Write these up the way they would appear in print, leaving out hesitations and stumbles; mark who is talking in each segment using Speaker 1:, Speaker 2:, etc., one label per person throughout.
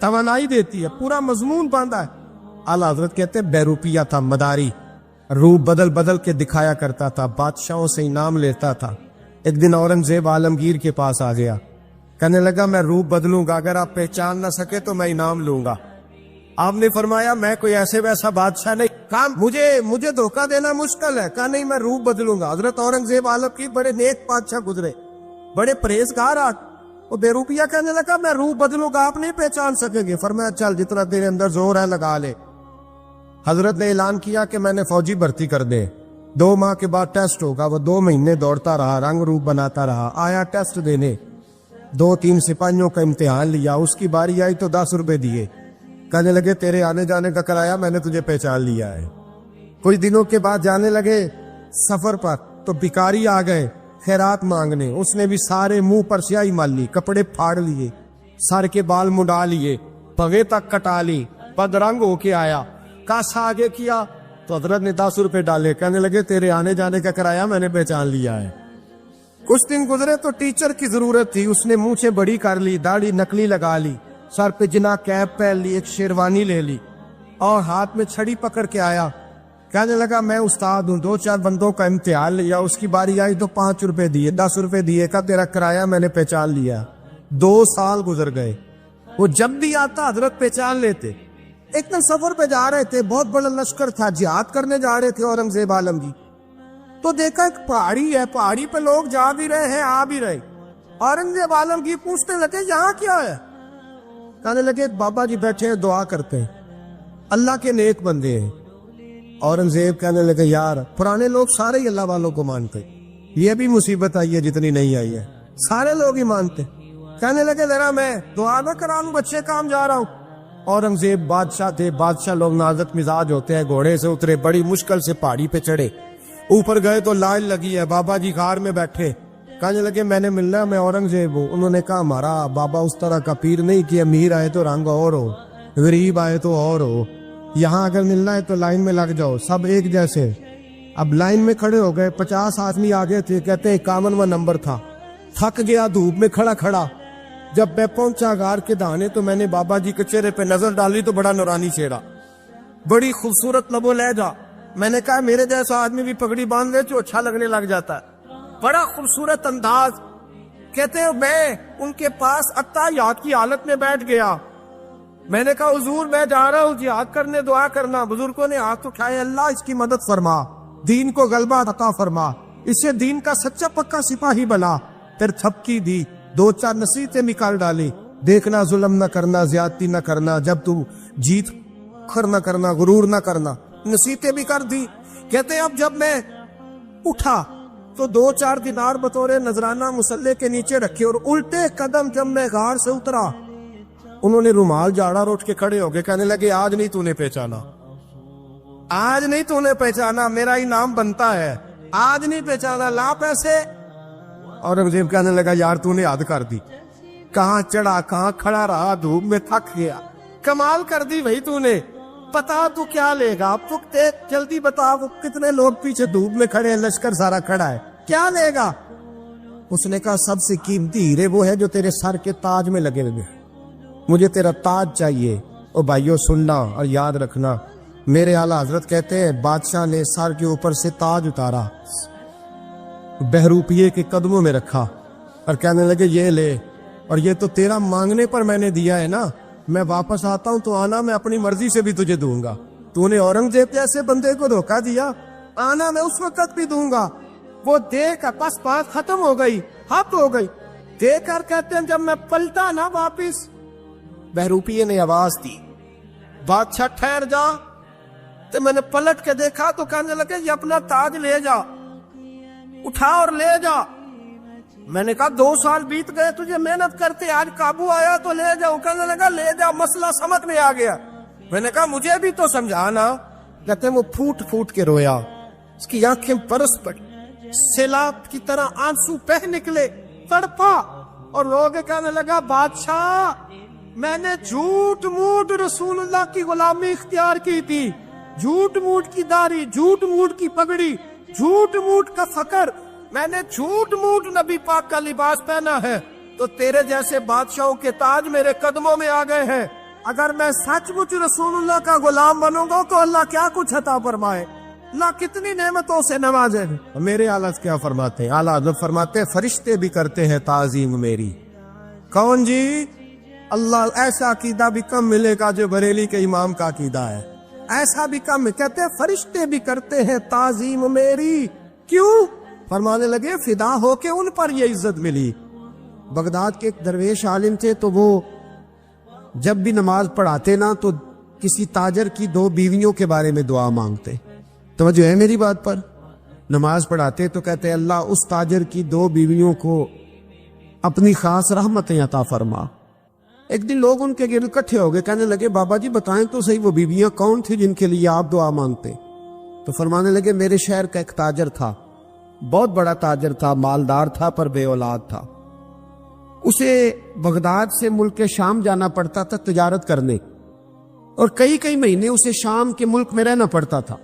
Speaker 1: توانائی دیتی ہے, پورا مضمون باندھا ہے. اعلیٰ حضرت کہتے ہیں بہروپیہ تھا, مداری, روپ بدل بدل کے دکھایا کرتا تھا, بادشاہوں سے انعام لیتا تھا. ایک دن اورنگزیب عالمگیر کے پاس آ گیا, کہنے لگا میں روپ بدلوں گا, اگر آپ پہچان نہ سکے تو میں انعام لوں گا. آپ نے فرمایا میں کوئی ایسے ویسا بادشاہ نہیں, کہا مجھے دھوکہ دینا مشکل ہے. کہا نہیں, میں روپ بدلوں گا. حضرت اورنگزیب عالمگیر بڑے نیک بادشاہ گزرے, بڑے پرہیزگار. وہ بہروپیہ کہنے لگا میں روپ بدلوں گا, آپ نہیں پہچان سکیں گے. فرمایا چل جتنا تیرے اندر زور ہے لگا لے. حضرت نے اعلان کیا کہ میں نے فوجی بھرتی کر دے, 2 ماہ کے بعد ٹیسٹ ہوگا. وہ 2 مہینے دوڑتا رہا, رنگ روپ بناتا رہا, آیا ٹیسٹ دینے, 2-3 سپاہیوں کا امتحان لیا. اس کی باری آئی تو 10 روپے دیے, کہنے لگے تیرے آنے جانے کا کرایہ میں نے تجھے پہچان لیا ہے. کچھ دنوں کے بعد جانے لگے سفر پر, تو بھکاری آ گئے خیرات مانگنے. اس نے بھی سارے منہ پر سیاہی مال لی, کپڑے پھاڑ لیے, سر کے بال مڈا لیے, پگے تک کٹا لی, بدرنگ ہو کے آیا. کاسا آگے کیا تو حضرت نے 10 روپے ڈالے, کہنے لگے تیرے آنے جانے کا کرایہ میں نے پہچان لیا ہے. کچھ دن گزرے تو ٹیچر کی ضرورت تھی. اس نے منہ سے بڑی کر لی, داڑھی نکلی لگا لی, سر پہ جنا کیپ پہن لی, ایک شیروانی لے لی اور ہاتھ میں چھڑی پکڑ کے آیا. کہنے لگا میں استاد ہوں, 2-4 بندوں کا امتحان لیا, اس کی باری آئی تو 5 روپے دیے, 10 روپے دیے, کا تیرا کرایہ میں نے پہچان لیا. 2 سال گزر گئے. وہ جب بھی آتا حضرت پہچان لیتے. ایک دن سفر پہ جا رہے تھے, بہت بڑا لشکر تھا, جہاد کرنے جا رہے تھے اورنگزیب عالمگیر. تو دیکھا ایک پہاڑی ہے, پہاڑی پہ لوگ جا بھی رہے ہیں آ بھی رہے. اورنگزیب عالمگیر پوچھنے لگے یہاں کیا ہے؟ کہنے لگے بابا جی بیٹھے ہیں دعا کرتے ہیں, اللہ کے نیک بندے ہیں. اورنگزیب کہنے لگے یار پرانے لوگ سارے ہی اللہ والوں کو مانتے, یہ بھی مصیبت آئی ہے جتنی نہیں آئی ہے, سارے لوگ ہی مانتے. کہنے لگے ذرا میں دعا نہ کراؤں, بچے کام جا رہا ہوں. اورنگزیب بادشاہ تھے, بادشاہ لوگ نازک مزاج ہوتے ہیں. گھوڑے سے اترے, بڑی مشکل سے پہاڑی پہ چڑھے, اوپر گئے تو لائن لگی ہے, بابا جی غار میں بیٹھے. کہنے لگے میں نے ملنا ہے, میں اورنگزیب ہوں. انہوں نے کہا ہمارا بابا اس طرح کا پیر نہیں کہ امیر آئے تو رنگ اور ہو, غریب آئے تو اور ہو. یہاں اگر ملنا ہے تو لائن میں لگ جاؤ, سب ایک جیسے. اب لائن میں کھڑے ہو گئے, 50 آدمی آگے تھے, کہتے ہیں 51واں نمبر تھا. تھک گیا دھوپ میں کھڑا کھڑا. جب میں پہنچا غار کے دہانے تو میں نے بابا جی کے چہرے پہ نظر ڈالی تو بڑا نورانی چہرہ, بڑی خوبصورت لب و لہجہ. میں نے کہا میرے جیسا آدمی بھی پگڑی باندھ لے تو اچھا لگنے لگ جاتا ہے, بڑا خوبصورت انداز. کہتے ہیں میں ان کے پاس اتحیات کی حالت میں بیٹھ گیا. میں نے کہا حضور میں جا رہا ہوں جہاد کرنے, دعا کرنا. بزرگوں نے ہاتھ اٹھائے, اللہ اس کی مدد فرما, دین کو غلبہ عطا فرما, اسے دین کا سچا پکا سپاہی بنا. پھر تھپکی دی, 2-4 نصیحتیں نکال ڈالی. دیکھنا ظلم نہ کرنا, زیادتی نہ کرنا, جب تو جیت کر نہ کرنا, غرور نہ کرنا. نصیحتیں بھی کر دی. کہتے اب جب میں اٹھا تو 2-4 دینار بطور نذرانہ مسلح کے نیچے رکھے, اور الٹے قدم جب میں غار سے اترا انہوں نے رومال جاڑا اور اٹھ کے کھڑے ہو گئے. کہنے لگے آج نہیں تو نے پہچانا, آج نہیں تو نے پہچانا, میرا انعام بنتا ہے, آج نہیں پہچانا, لا پیسے. اورنگزیب کہنے لگا یار تو نے حد کر دی, کہاں چڑھا کہاں کھڑا رہا, دھوپ میں تھک گیا, کمال کر دی بھائی تو نے. پتا تو کیا لے گا, اب جلدی بتا, وہ کتنے لوگ پیچھے دھوپ میں کھڑے ہیں, لشکر سارا کھڑا ہے, کیا لے گا؟ اس نے کہا سب سے قیمتی ہیرے وہ ہے جو تیرے سر کے تاج میں لگے ہوئے, مجھے تیرا تاج چاہیے. او بھائیو سننا اور یاد رکھنا, میرے اعلیٰ حضرت کہتے ہیں بادشاہ نے سر کے اوپر سے تاج اتارا, بہروپیے کے قدموں میں رکھا اور کہنے لگے یہ لے, اور یہ تو تیرا مانگنے پر میں نے دیا ہے نا, میں واپس آتا ہوں تو آنا میں اپنی مرضی سے بھی تجھے دوں گا. تو نے اورنگزیب جیسے بندے کو دھوکہ دیا, آنا میں اس وقت بھی دوں گا. وہ دیکھ بس بات ختم ہو گئی, ہپ ہو گئی. دیکھ کر کہتے ہیں جب میں پلٹا نا واپس, بہروپیے نے آواز دی بادشاہ ٹھہر جا. تو میں نے پلٹ کے دیکھا تو کہنے لگے یہ اپنا تاج لے جا, اٹھا اور لے جا. میں نے کہا 2 سال بیت گئے تجھے محنت کرتے, آج قابو آیا تو لے جاؤ. کہنے لگا لے جا, مسئلہ سمجھ میں آ گیا. میں نے کہا مجھے بھی تو سمجھانا. کہتے ہیں وہ پھوٹ پھوٹ کے رویا, اس کی آنکھیں برس پڑی, سیلاب کی طرح آنسو بہہ نکلے, تڑپا اور رو کے کہنے لگا بادشاہ میں نے جھوٹ موٹ رسول اللہ کی غلامی اختیار کی تھی, جھوٹ موٹ کی داڑھی, جھوٹ موٹ کی پگڑی, جھوٹ موٹ کا فقر, میں نے جھوٹ موٹ نبی پاک کا لباس پہنا ہے, تو تیرے جیسے بادشاہوں کے تاج میرے قدموں میں آ گئے ہیں. اگر میں سچ مچ رسول اللہ کا غلام بنوں گا تو اللہ کیا کچھ عطا فرمائے، اللہ کتنی نعمتوں سے نوازے۔ میرے اعلیٰ کیا فرماتے ہیں؟ اعلیٰ حضرت فرماتے ہیں فرشتے بھی کرتے ہیں تعظیم میری۔ کون جی؟ اللہ ایسا عقیدہ بھی کم ملے گا جو بریلی کے امام کا عقیدہ ہے، ایسا بھی کم۔ کہتے ہیں فرشتے بھی کرتے ہیں تعظیم میری۔ کیوں؟ فرمانے لگے فدا ہو کے ان پر یہ عزت ملی۔ بغداد کے ایک درویش عالم تھے، تو وہ جب بھی نماز پڑھاتے نا تو کسی تاجر کی 2 بیویوں کے بارے میں دعا مانگتے۔ توجہ ہے میری بات پر؟ نماز پڑھاتے تو کہتے اللہ اس تاجر کی 2 بیویوں کو اپنی خاص رحمتیں عطا فرما۔ ایک دن لوگ ان کے گرد اکٹھے ہو گئے، کہنے لگے بابا جی بتائیں تو صحیح وہ بیویاں کون تھی جن کے لیے آپ دعا مانگتے؟ تو فرمانے لگے میرے شہر کا ایک تاجر تھا، بہت بڑا تاجر تھا، مالدار تھا پر بے اولاد تھا۔ اسے بغداد سے ملک شام جانا پڑتا تھا تجارت کرنے، اور کئی مہینے اسے شام کے ملک میں رہنا پڑتا تھا۔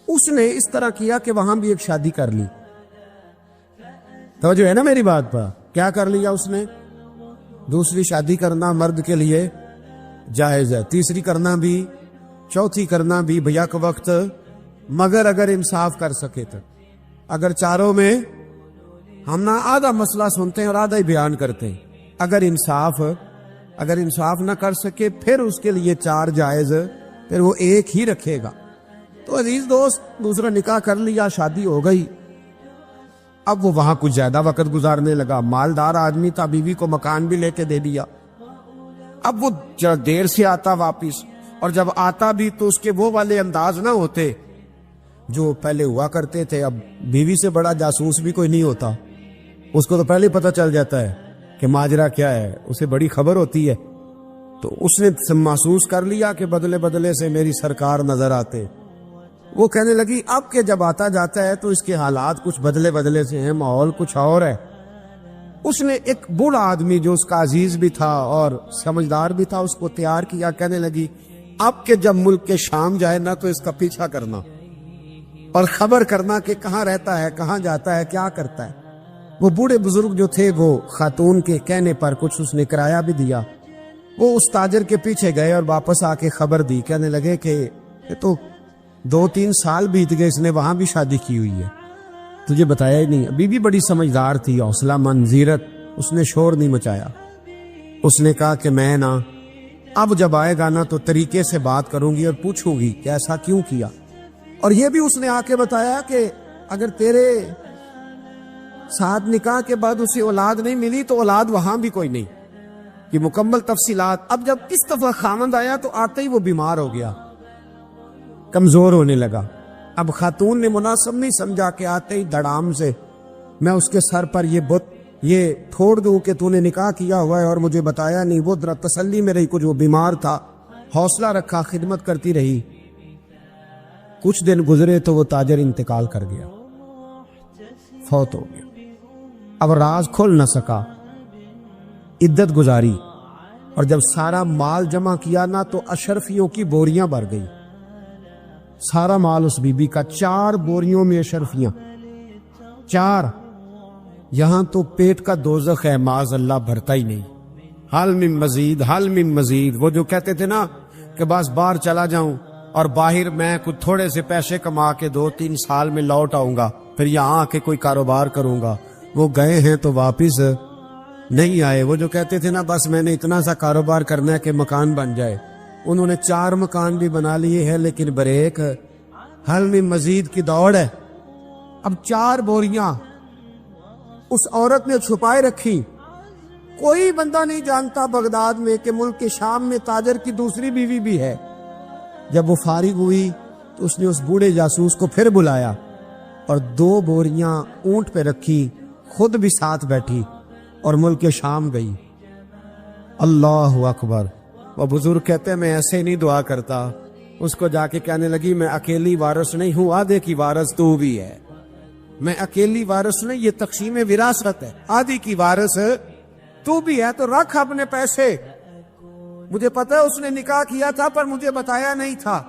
Speaker 1: اس نے اس طرح کیا کہ وہاں بھی ایک شادی کر لی۔ توجہ ہے نا میری بات پر؟ کیا کر لیا اس نے؟ دوسری شادی کرنا مرد کے لیے جائز ہے، تیسری کرنا بھی، چوتھی کرنا بھی بھیا کے وقت، مگر اگر انصاف کر سکے تو۔ اگر چاروں میں ہم نہ آدھا مسئلہ سنتے ہیں اور آدھا ہی بیان کرتے ہیں، اگر انصاف نہ کر سکے پھر اس کے لیے 4 جائز، پھر وہ ایک ہی رکھے گا۔ تو عزیز دوست دوسرا نکاح کر لیا، شادی ہو گئی، اب وہ وہاں کچھ زیادہ وقت گزارنے لگا، مالدار آدمی تھا، بیوی کو مکان بھی لے کے دے دیا۔ اب وہ دیر سے آتا واپس، اور جب آتا بھی تو اس کے وہ والے انداز نہ ہوتے جو پہلے ہوا کرتے تھے۔ اب بیوی سے بڑا جاسوس بھی کوئی نہیں ہوتا، اس کو تو پہلے پتہ چل جاتا ہے کہ ماجرا کیا ہے، اسے بڑی خبر ہوتی ہے۔ تو اس نے محسوس کر لیا کہ بدلے بدلے سے میری سرکار نظر آتے۔ وہ کہنے لگی اب کہ جب آتا جاتا ہے تو اس کے حالات کچھ بدلے بدلے سے ہیں، ماحول کچھ اور ہے۔ اس نے ایک بوڑھا آدمی جو اس کا عزیز بھی تھا اور سمجھدار بھی تھا، اس کو تیار کیا۔ کہنے لگی اب کہ جب ملک کے شام جائے نا تو اس کا پیچھا کرنا اور خبر کرنا کہ کہاں رہتا ہے، کہاں جاتا ہے، کیا کرتا ہے۔ وہ بوڑھے بزرگ جو تھے وہ خاتون کے کہنے پر کچھ اس نے کرایہ بھی دیا۔ وہ اس تاجر کے پیچھے گئے اور واپس آ کے خبر دی۔ کہنے لگے کہ یہ تو 2-3 سال بیت گئے، اس نے وہاں بھی شادی کی ہوئی ہے، تجھے بتایا ہی نہیں۔ بی بی بڑی سمجھدار تھی، حوصلہ مند، زیرت، اس نے شور نہیں مچایا۔ اس نے کہا کہ میں نا اب جب آئے گا نا تو طریقے سے بات کروں گی اور پوچھوں گی کہ ایسا کیوں کیا۔ اور یہ بھی اس نے آ کے بتایا کہ اگر تیرے ساتھ نکاح کے بعد اسے اولاد نہیں ملی تو اولاد وہاں بھی کوئی نہیں، کہ مکمل تفصیلات۔ اب جب اس دفعہ خامند آیا تو آتے ہی وہ بیمار ہو گیا، کمزور ہونے لگا۔ اب خاتون نے مناسب نہیں سمجھا کہ آتے ہی دھڑام سے میں اس کے سر پر یہ بت یہ پھوڑ دوں کہ تو نے نکاح کیا ہوا ہے اور مجھے بتایا نہیں۔ وہ ذرا تسلی میں رہی، کچھ وہ بیمار تھا، حوصلہ رکھا، خدمت کرتی رہی۔ کچھ دن گزرے تو وہ تاجر انتقال کر گیا، فوت ہو گیا۔ اب راز کھل نہ سکا، عدت گزاری، اور جب سارا مال جمع کیا نا تو اشرفیوں کی بوریاں بھر گئی۔ سارا مال اس بی بی کا، 4 بوریوں میں اشرفیاں، 4۔ یہاں تو پیٹ کا دوزخ ہے، معاذ اللہ، بھرتا ہی نہیں۔ حل من مزید، حل من مزید۔ وہ جو کہتے تھے نا کہ بس باہر چلا جاؤں اور باہر میں کچھ تھوڑے سے پیسے کما کے 2-3 سال میں لوٹ آؤں گا، پھر یہاں آ کے کوئی کاروبار کروں گا، وہ گئے ہیں تو واپس نہیں آئے۔ وہ جو کہتے تھے نا بس میں نے اتنا سا کاروبار کرنا ہے کہ مکان بن جائے، انہوں نے 4 مکان بھی بنا لیے ہیں، لیکن بریک حل میں مزید کی دوڑ ہے۔ اب 4 بوریاں اس عورت نے چھپائے رکھی، کوئی بندہ نہیں جانتا بغداد میں کہ ملک کے شام میں تاجر کی دوسری بیوی بھی ہے۔ جب وہ فارغ ہوئی تو اس نے اس بوڑھے جاسوس کو پھر بلایا اور 2 بوریاں اونٹ پہ رکھی، خود بھی ساتھ بیٹھی اور ملک شام گئی۔ اللہ اکبر۔ وہ بزرگ کہتے ہیں میں ایسے نہیں دعا کرتا۔ اس کو جا کے کہنے لگی میں اکیلی وارث نہیں ہوں، آدھے کی وارث تو بھی ہے۔ میں اکیلی وارث نہیں، یہ تقسیم وراثت ہے، آدھی کی وارث تو بھی ہے، تو رکھ اپنے پیسے۔ مجھے پتا ہے اس نے نکاح کیا تھا پر مجھے بتایا نہیں تھا،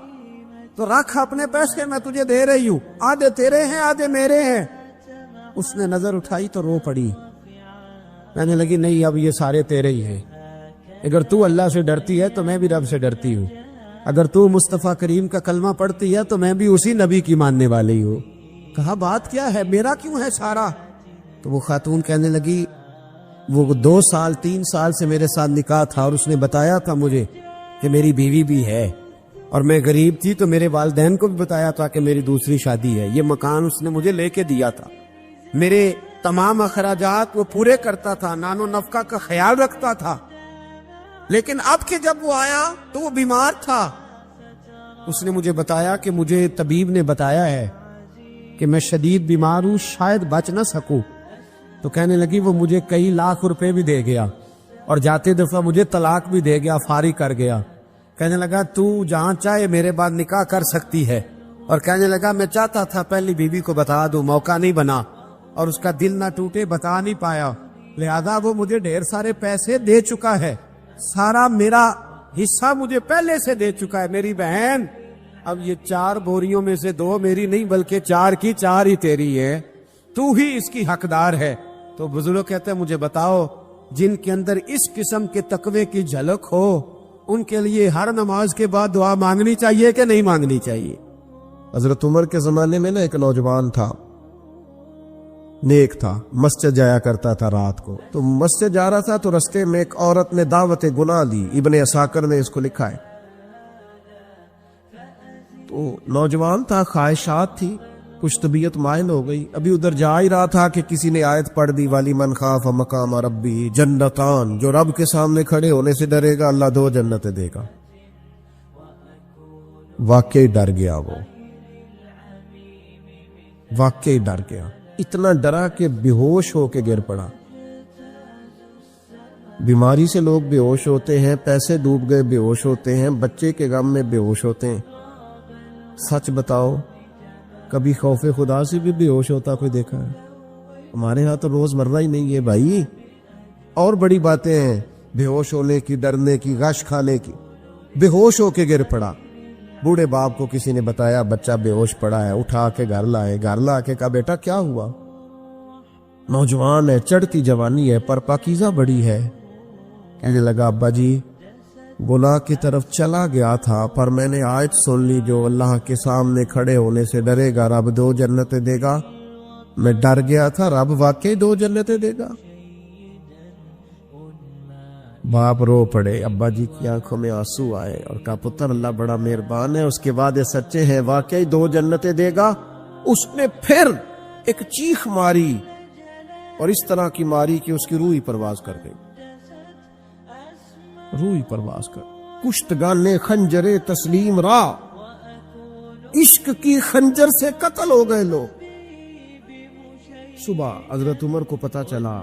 Speaker 1: تو رکھ اپنے پیسے، میں تجھے دے رہی ہوں، آدھے تیرے ہیں آدھے میرے ہیں۔ اس نے نظر اٹھائی تو رو پڑی، کہنے لگی نہیں اب یہ سارے تیرے ہی ہیں۔ اگر تو اللہ سے ڈرتی ہے تو میں بھی رب سے ڈرتی ہوں، اگر تو مصطفیٰ کریم کا کلمہ پڑھتی ہے تو میں بھی اسی نبی کی ماننے والی ہوں۔ کہا بات کیا ہے، میرا کیوں ہے سارا؟ تو وہ خاتون کہنے لگی وہ 2 سال 3 سال سے میرے ساتھ نکاح تھا اور اس نے بتایا تھا مجھے کہ میری بیوی بھی ہے، اور میں غریب تھی تو میرے والدین کو بھی بتایا تھا کہ میری دوسری شادی ہے۔ یہ مکان اس نے مجھے لے کے دیا تھا، میرے تمام اخراجات وہ پورے کرتا تھا، نان و نفقہ کا خیال رکھتا تھا، لیکن اب کہ جب وہ آیا تو وہ بیمار تھا۔ اس نے مجھے بتایا کہ مجھے طبیب نے بتایا ہے کہ میں شدید بیمار ہوں، شاید بچ نہ سکوں۔ تو کہنے لگی وہ مجھے کئی لاکھ روپے بھی دے گیا اور جاتے دفعہ مجھے طلاق بھی دے گیا، فارغ کر گیا۔ کہنے لگا تو جہاں چاہے میرے بعد نکاح کر سکتی ہے، اور کہنے لگا میں چاہتا تھا پہلی بیوی کو بتا دوں، موقع نہیں بنا اور اس کا دل نہ ٹوٹے، بتا نہیں پایا، لہذا وہ مجھے ڈھیر سارے پیسے دے چکا ہے، سارا میرا حصہ مجھے پہلے سے دے چکا ہے۔ میری بہن اب یہ 4 بوریوں میں سے 2 میری نہیں بلکہ 4 کی 4 ہی تیری ہے، تو ہی اس کی حقدار ہے۔ تو بزرگ کہتے ہیں مجھے بتاؤ جن کے اندر اس قسم کے تقوی کی جھلک ہو ان کے لیے ہر نماز کے بعد دعا مانگنی چاہیے کہ نہیں مانگنی چاہیے؟ حضرت عمر کے زمانے میں ایک نوجوان تھا، نیک تھا، مسجد جایا کرتا تھا رات کو۔ تو مسجد جا رہا تھا تو رستے میں ایک عورت نے دعوت گناہ دی، ابن عساکر نے اس کو لکھا ہے۔ تو نوجوان تھا، خواہشات تھی، کچھ طبیعت مائل ہو گئی، ابھی ادھر جا ہی رہا تھا کہ کسی نے آیت پڑھ دی والی من خاف مقام ربی جنتان، جو رب کے سامنے کھڑے ہونے سے ڈرے گا اللہ 2 جنتیں دے گا۔ واقعی ڈر گیا، وہ واقعی ڈر گیا، اتنا ڈرا کہ بے ہوش ہو کے گر پڑا۔ بیماری سے لوگ بے ہوش ہوتے ہیں، پیسے ڈوب گئے بے ہوش ہوتے ہیں، بچے کے غم میں بے ہوش ہوتے ہیں۔ سچ بتاؤ کبھی خوف خدا سے بھی بے ہوش ہوتا کوئی دیکھا ہے؟ ہمارے ہاں تو روز مرہ ہی نہیں ہے بھائی، اور بڑی باتیں ہیں بے ہوش ہونے کی، ڈرنے کی، غش کھانے کی۔ بے ہوش ہو کے گر پڑا، بوڑھے باپ کو کسی نے بتایا بچہ بے ہوش پڑا ہے، اٹھا کے گھر لائے، گھر لا کے کہا بیٹا کیا ہوا؟ نوجوان ہے، چڑھتی جوانی ہے پر پاکیزہ بڑی ہے۔ کہنے لگا ابا جی گناہ کی طرف چلا گیا تھا پر میں نے آیت سن لی جو اللہ کے سامنے کھڑے ہونے سے ڈرے گا رب 2 جنتیں دے گا، میں ڈر گیا تھا، رب واقعی 2 جنتیں دے گا۔ باپ رو پڑے، ابا جی کی آنکھوں میں آنسو آئے اور کہا پتر اللہ بڑا مہربان ہے، اس کے بعد یہ سچے ہیں، واقعی 2 جنتیں دے گا۔ اس نے پھر ایک چیخ ماری اور اس طرح کی ماری کہ اس کی روح ہی پرواز کر گئی، روح ہی پرواز کر۔ کشتگانے خنجر تسلیم را، عشق کی خنجر سے قتل ہو گئے لوگ۔ صبح حضرت عمر کو پتا چلا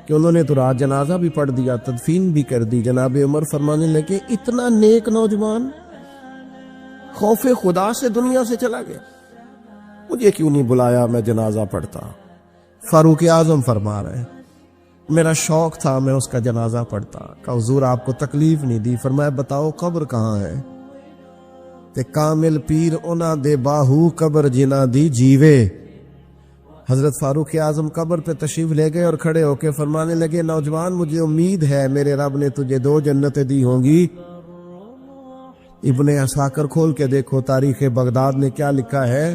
Speaker 1: کہ انہوں نے تو رات جنازہ بھی پڑھ دیا، تدفین بھی کر دی۔ جناب عمر فرمانے لگے اتنا نیک نوجوان خوف خدا سے دنیا سے چلا گیا، مجھے کیوں نہیں بلایا میں جنازہ پڑھتا؟ فاروق اعظم فرما رہے میرا شوق تھا میں اس کا جنازہ پڑھتا۔ کہ حضور آپ کو تکلیف نہیں دی؟ فرمایا بتاؤ قبر کہاں ہے؟ تے کامل پیر اونا دے باہو قبر جنا دی جیوے۔ حضرت فاروق اعظم قبر پہ تشریف لے گئے اور کھڑے ہو کے فرمانے لگے نوجوان مجھے امید ہے میرے رب نے تجھے 2 جنتیں دی ہوں گی۔ ابن عساکر کھول کے دیکھو تاریخ بغداد نے کیا لکھا ہے۔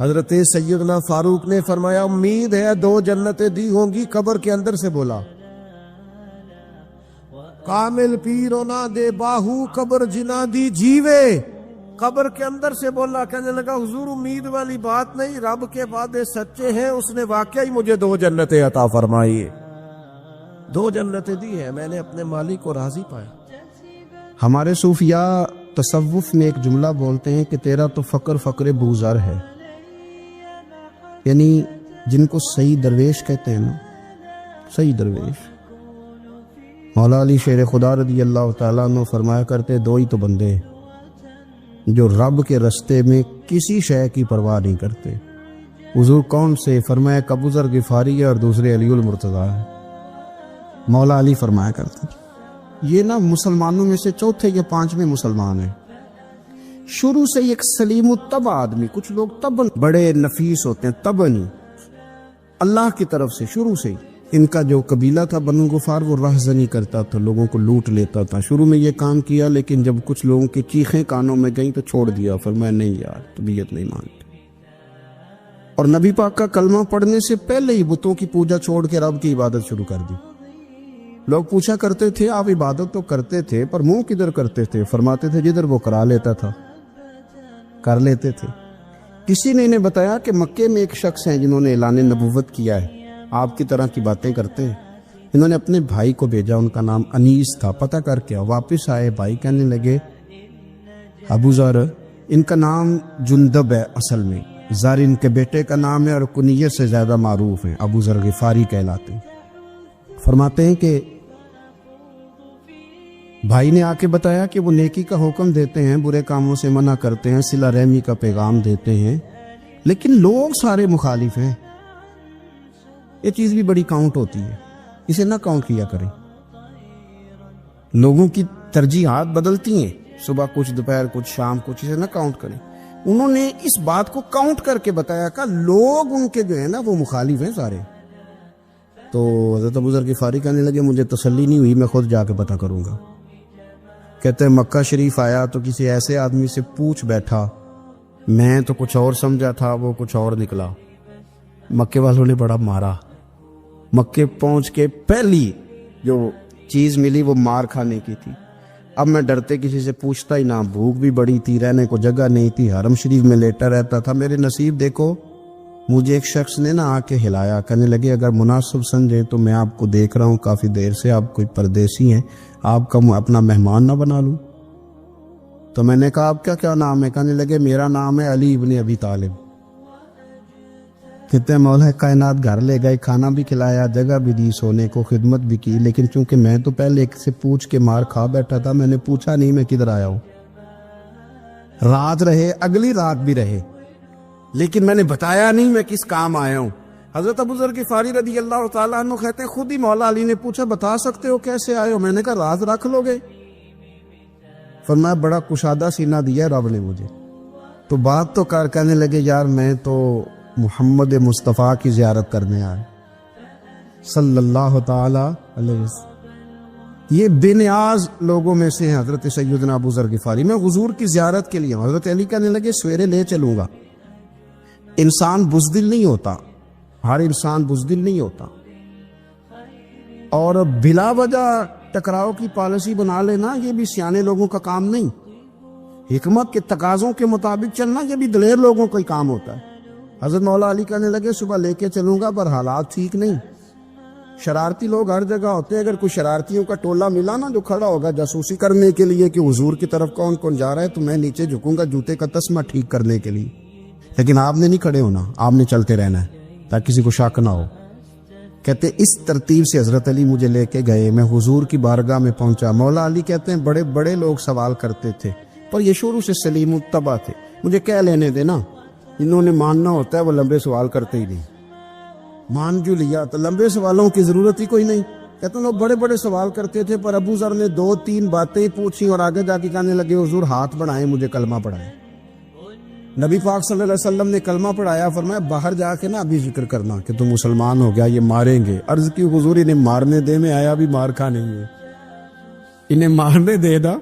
Speaker 1: حضرت سیدنا فاروق نے فرمایا امید ہے 2 جنتیں دی ہوں گی، قبر کے اندر سے بولا کامل پیرونا دے باہو قبر جنا دی جیوے، قبر کے اندر سے بولا۔ کہنے لگا حضور امید والی بات نہیں، رب کے وعدے سچے ہیں، اس نے واقعی مجھے 2 جنتیں عطا فرمائی، 2 جنتیں دی ہیں، میں نے اپنے مالک کو راضی پایا۔ ہمارے صوفیاء تصوف میں ایک جملہ بولتے ہیں کہ تیرا تو فقر فقر بوزر ہے، یعنی جن کو صحیح درویش کہتے ہیں نا، صحیح درویش۔ مولا علی شیر خدا رضی اللہ تعالیٰ عنہ فرمایا کرتے 2 ہی تو بندے جو رب کے رستے میں کسی شے کی پرواہ نہیں کرتے۔ حضور کون سے؟ فرمایا ابو ذر غفاری ہے اور دوسرے علی المرتضیٰ ہے۔ مولا علی فرمایا کرتے یہ نا مسلمانوں میں سے 4 یا 5ویں مسلمان ہیں، شروع سے ایک سلیم الطبع آدمی، کچھ لوگ طبعاً بڑے نفیس ہوتے ہیں، طبعاً اللہ کی طرف سے شروع سے ہی
Speaker 2: ان کا جو قبیلہ تھا بنو غفار وہ راہزنی کرتا تھا، لوگوں کو لوٹ لیتا تھا۔ شروع میں یہ کام کیا، لیکن جب کچھ لوگوں کی چیخیں کانوں میں گئیں تو چھوڑ دیا، فرمایا نہیں یار طبیعت نہیں مانتی۔ اور نبی پاک کا کلمہ پڑھنے سے پہلے ہی بتوں کی پوجا چھوڑ کے رب کی عبادت شروع کر دی۔ لوگ پوچھا کرتے تھے آپ عبادت تو کرتے تھے پر منہ کدھر کرتے تھے؟ فرماتے تھے جدھر وہ کرا لیتا تھا کر لیتے تھے۔ کسی نے انہیں بتایا کہ مکے میں ایک شخص ہیں جنہوں نے اعلان نبوت کیا ہے، آپ کی طرح کی باتیں کرتے ہیں۔ انہوں نے اپنے بھائی کو بھیجا، ان کا نام انیس تھا، پتہ کر کے واپس آئے، بھائی کہنے لگے ابو ذر، ان کا نام جندب ہے، اصل میں زر ان کے بیٹے کا نام ہے اور کنیت سے زیادہ معروف ہیں، ابو ذر غفاری کہلاتے ہیں۔ فرماتے ہیں کہ بھائی نے آ کے بتایا کہ وہ نیکی کا حکم دیتے ہیں، برے کاموں سے منع کرتے ہیں، صلہ رحمی کا پیغام دیتے ہیں، لیکن لوگ سارے مخالف ہیں۔ یہ چیز بھی بڑی کاؤنٹ ہوتی ہے، اسے نہ کاؤنٹ کیا کریں۔ لوگوں کی ترجیحات بدلتی ہیں، صبح کچھ، دوپہر کچھ، شام کچھ، اسے نہ کاؤنٹ کریں۔ انہوں نے اس بات کو کاؤنٹ کر کے بتایا کہ لوگ ان کے جو ہے نا وہ مخالف ہیں سارے۔ تو حضرت ابو ذر غفاری کہنے لگے مجھے تسلی نہیں ہوئی، میں خود جا کے پتہ کروں گا۔ کہتے ہیں مکہ شریف آیا تو کسی ایسے آدمی سے پوچھ بیٹھا، میں تو کچھ اور سمجھا تھا، وہ کچھ اور نکلا۔ مکے والوں نے بڑا مارا۔ مکے پہنچ کے پہلی جو چیز ملی وہ مار کھانے کی تھی۔ اب میں ڈرتے کسی سے پوچھتا ہی نہ، بھوک بھی بڑی تھی، رہنے کو جگہ نہیں تھی، حرم شریف میں لیٹا رہتا تھا۔ میرے نصیب دیکھو، مجھے ایک شخص نے آ کے ہلایا، کہنے لگے اگر مناسب سمجھے تو میں آپ کو دیکھ رہا ہوں کافی دیر سے، آپ کوئی پردیسی ہیں، آپ کا اپنا مہمان نہ بنا لوں؟ تو میں نے کہا آپ کا کیا نام ہے؟ کہنے لگے میرا نام ہے علی ابن ابی طالب۔ کہتے ہیں مولا کائنات گھر لے گئے، کھانا بھی کھلایا، جگہ بھی دی، سونے کو خدمت بھی کی، لیکن چونکہ میں تو پہلے ایک سے پوچھ کے مار کھا بیٹھا تھا، میں نے پوچھا نہیں میں کدھر آیا ہوں۔ رات رہے، اگلی رات بھی رہے، لیکن میں نے بتایا نہیں میں کس کام آیا ہوں۔ حضرت ابو ذر غفاری رضی اللہ تعالیٰ عنہ کہتے ہیں خود ہی مولا علی نے پوچھا بتا سکتے ہو کیسے آئے ہو؟ میں نے کہا راز رکھ لو گے؟ فرمایا بڑا کشادہ سینہ دیا رب نے مجھے۔ تو بات تو کہنے لگے یار میں تو محمد مصطفیٰ کی زیارت کرنے آئے صلی اللہ تعالی علیہ وسلم۔ یہ بے نیاز لوگوں میں سے ہیں حضرت سیدنا ابو ذر غفاری۔ میں حضور کی زیارت کے لیے ہوں۔ حضرت علی کہنے لگے سویرے لے چلوں گا۔ انسان بزدل نہیں ہوتا، ہر انسان بزدل نہیں ہوتا، اور بلا وجہ ٹکراؤ کی پالیسی بنا لینا یہ بھی سیانے لوگوں کا کام نہیں۔ حکمت کے تقاضوں کے مطابق چلنا یہ بھی دلیر لوگوں کا ہی کام ہوتا ہے۔ حضرت مولا علی کہنے لگے صبح لے کے چلوں گا پر حالات ٹھیک نہیں، شرارتی لوگ ہر جگہ ہوتے ہیں، اگر کوئی شرارتیوں کا ٹولہ ملا نا جو کھڑا ہوگا جاسوسی کرنے کے لیے کہ حضور کی طرف کون کون جا رہا ہے، تو میں نیچے جھکوں گا جوتے کا تسمہ ٹھیک کرنے کے لیے، لیکن آپ نے نہیں کھڑے ہونا، آپ نے چلتے رہنا ہے تاکہ کسی کو شک نہ ہو۔ کہتے اس ترتیب سے حضرت علی مجھے لے کے گئے، میں حضور کی بارگاہ میں پہنچا۔ مولا علی کہتے ہیں بڑے بڑے لوگ سوال کرتے تھے پر یہ شروع سے سلیم الطبع تھے، مجھے کہہ لینے دینا، انہوں نے ماننا ہوتا ہے وہ لمبے سوال کرتے ہی نہیں، مان جو لیا تو لمبے سوالوں کی ضرورت ہی کوئی نہیں۔ کہتے ہیں لوگ بڑے بڑے سوال کرتے تھے پر ابو ذر نے 2-3 باتیں پوچھی اور آگے جا کے کہنے لگے حضور ہاتھ بڑھائیں مجھے کلمہ پڑھائیں۔ نبی پاک صلی اللہ علیہ وسلم نے کلمہ پڑھایا، فرمایا باہر جا کے نا ابھی ذکر کرنا کہ تم مسلمان ہو گیا، یہ ماریں گے۔ عرض کی حضور انہیں مارنے دے، میں آیا بھی مار کھانے ہے، انہیں مارنے دے دا۔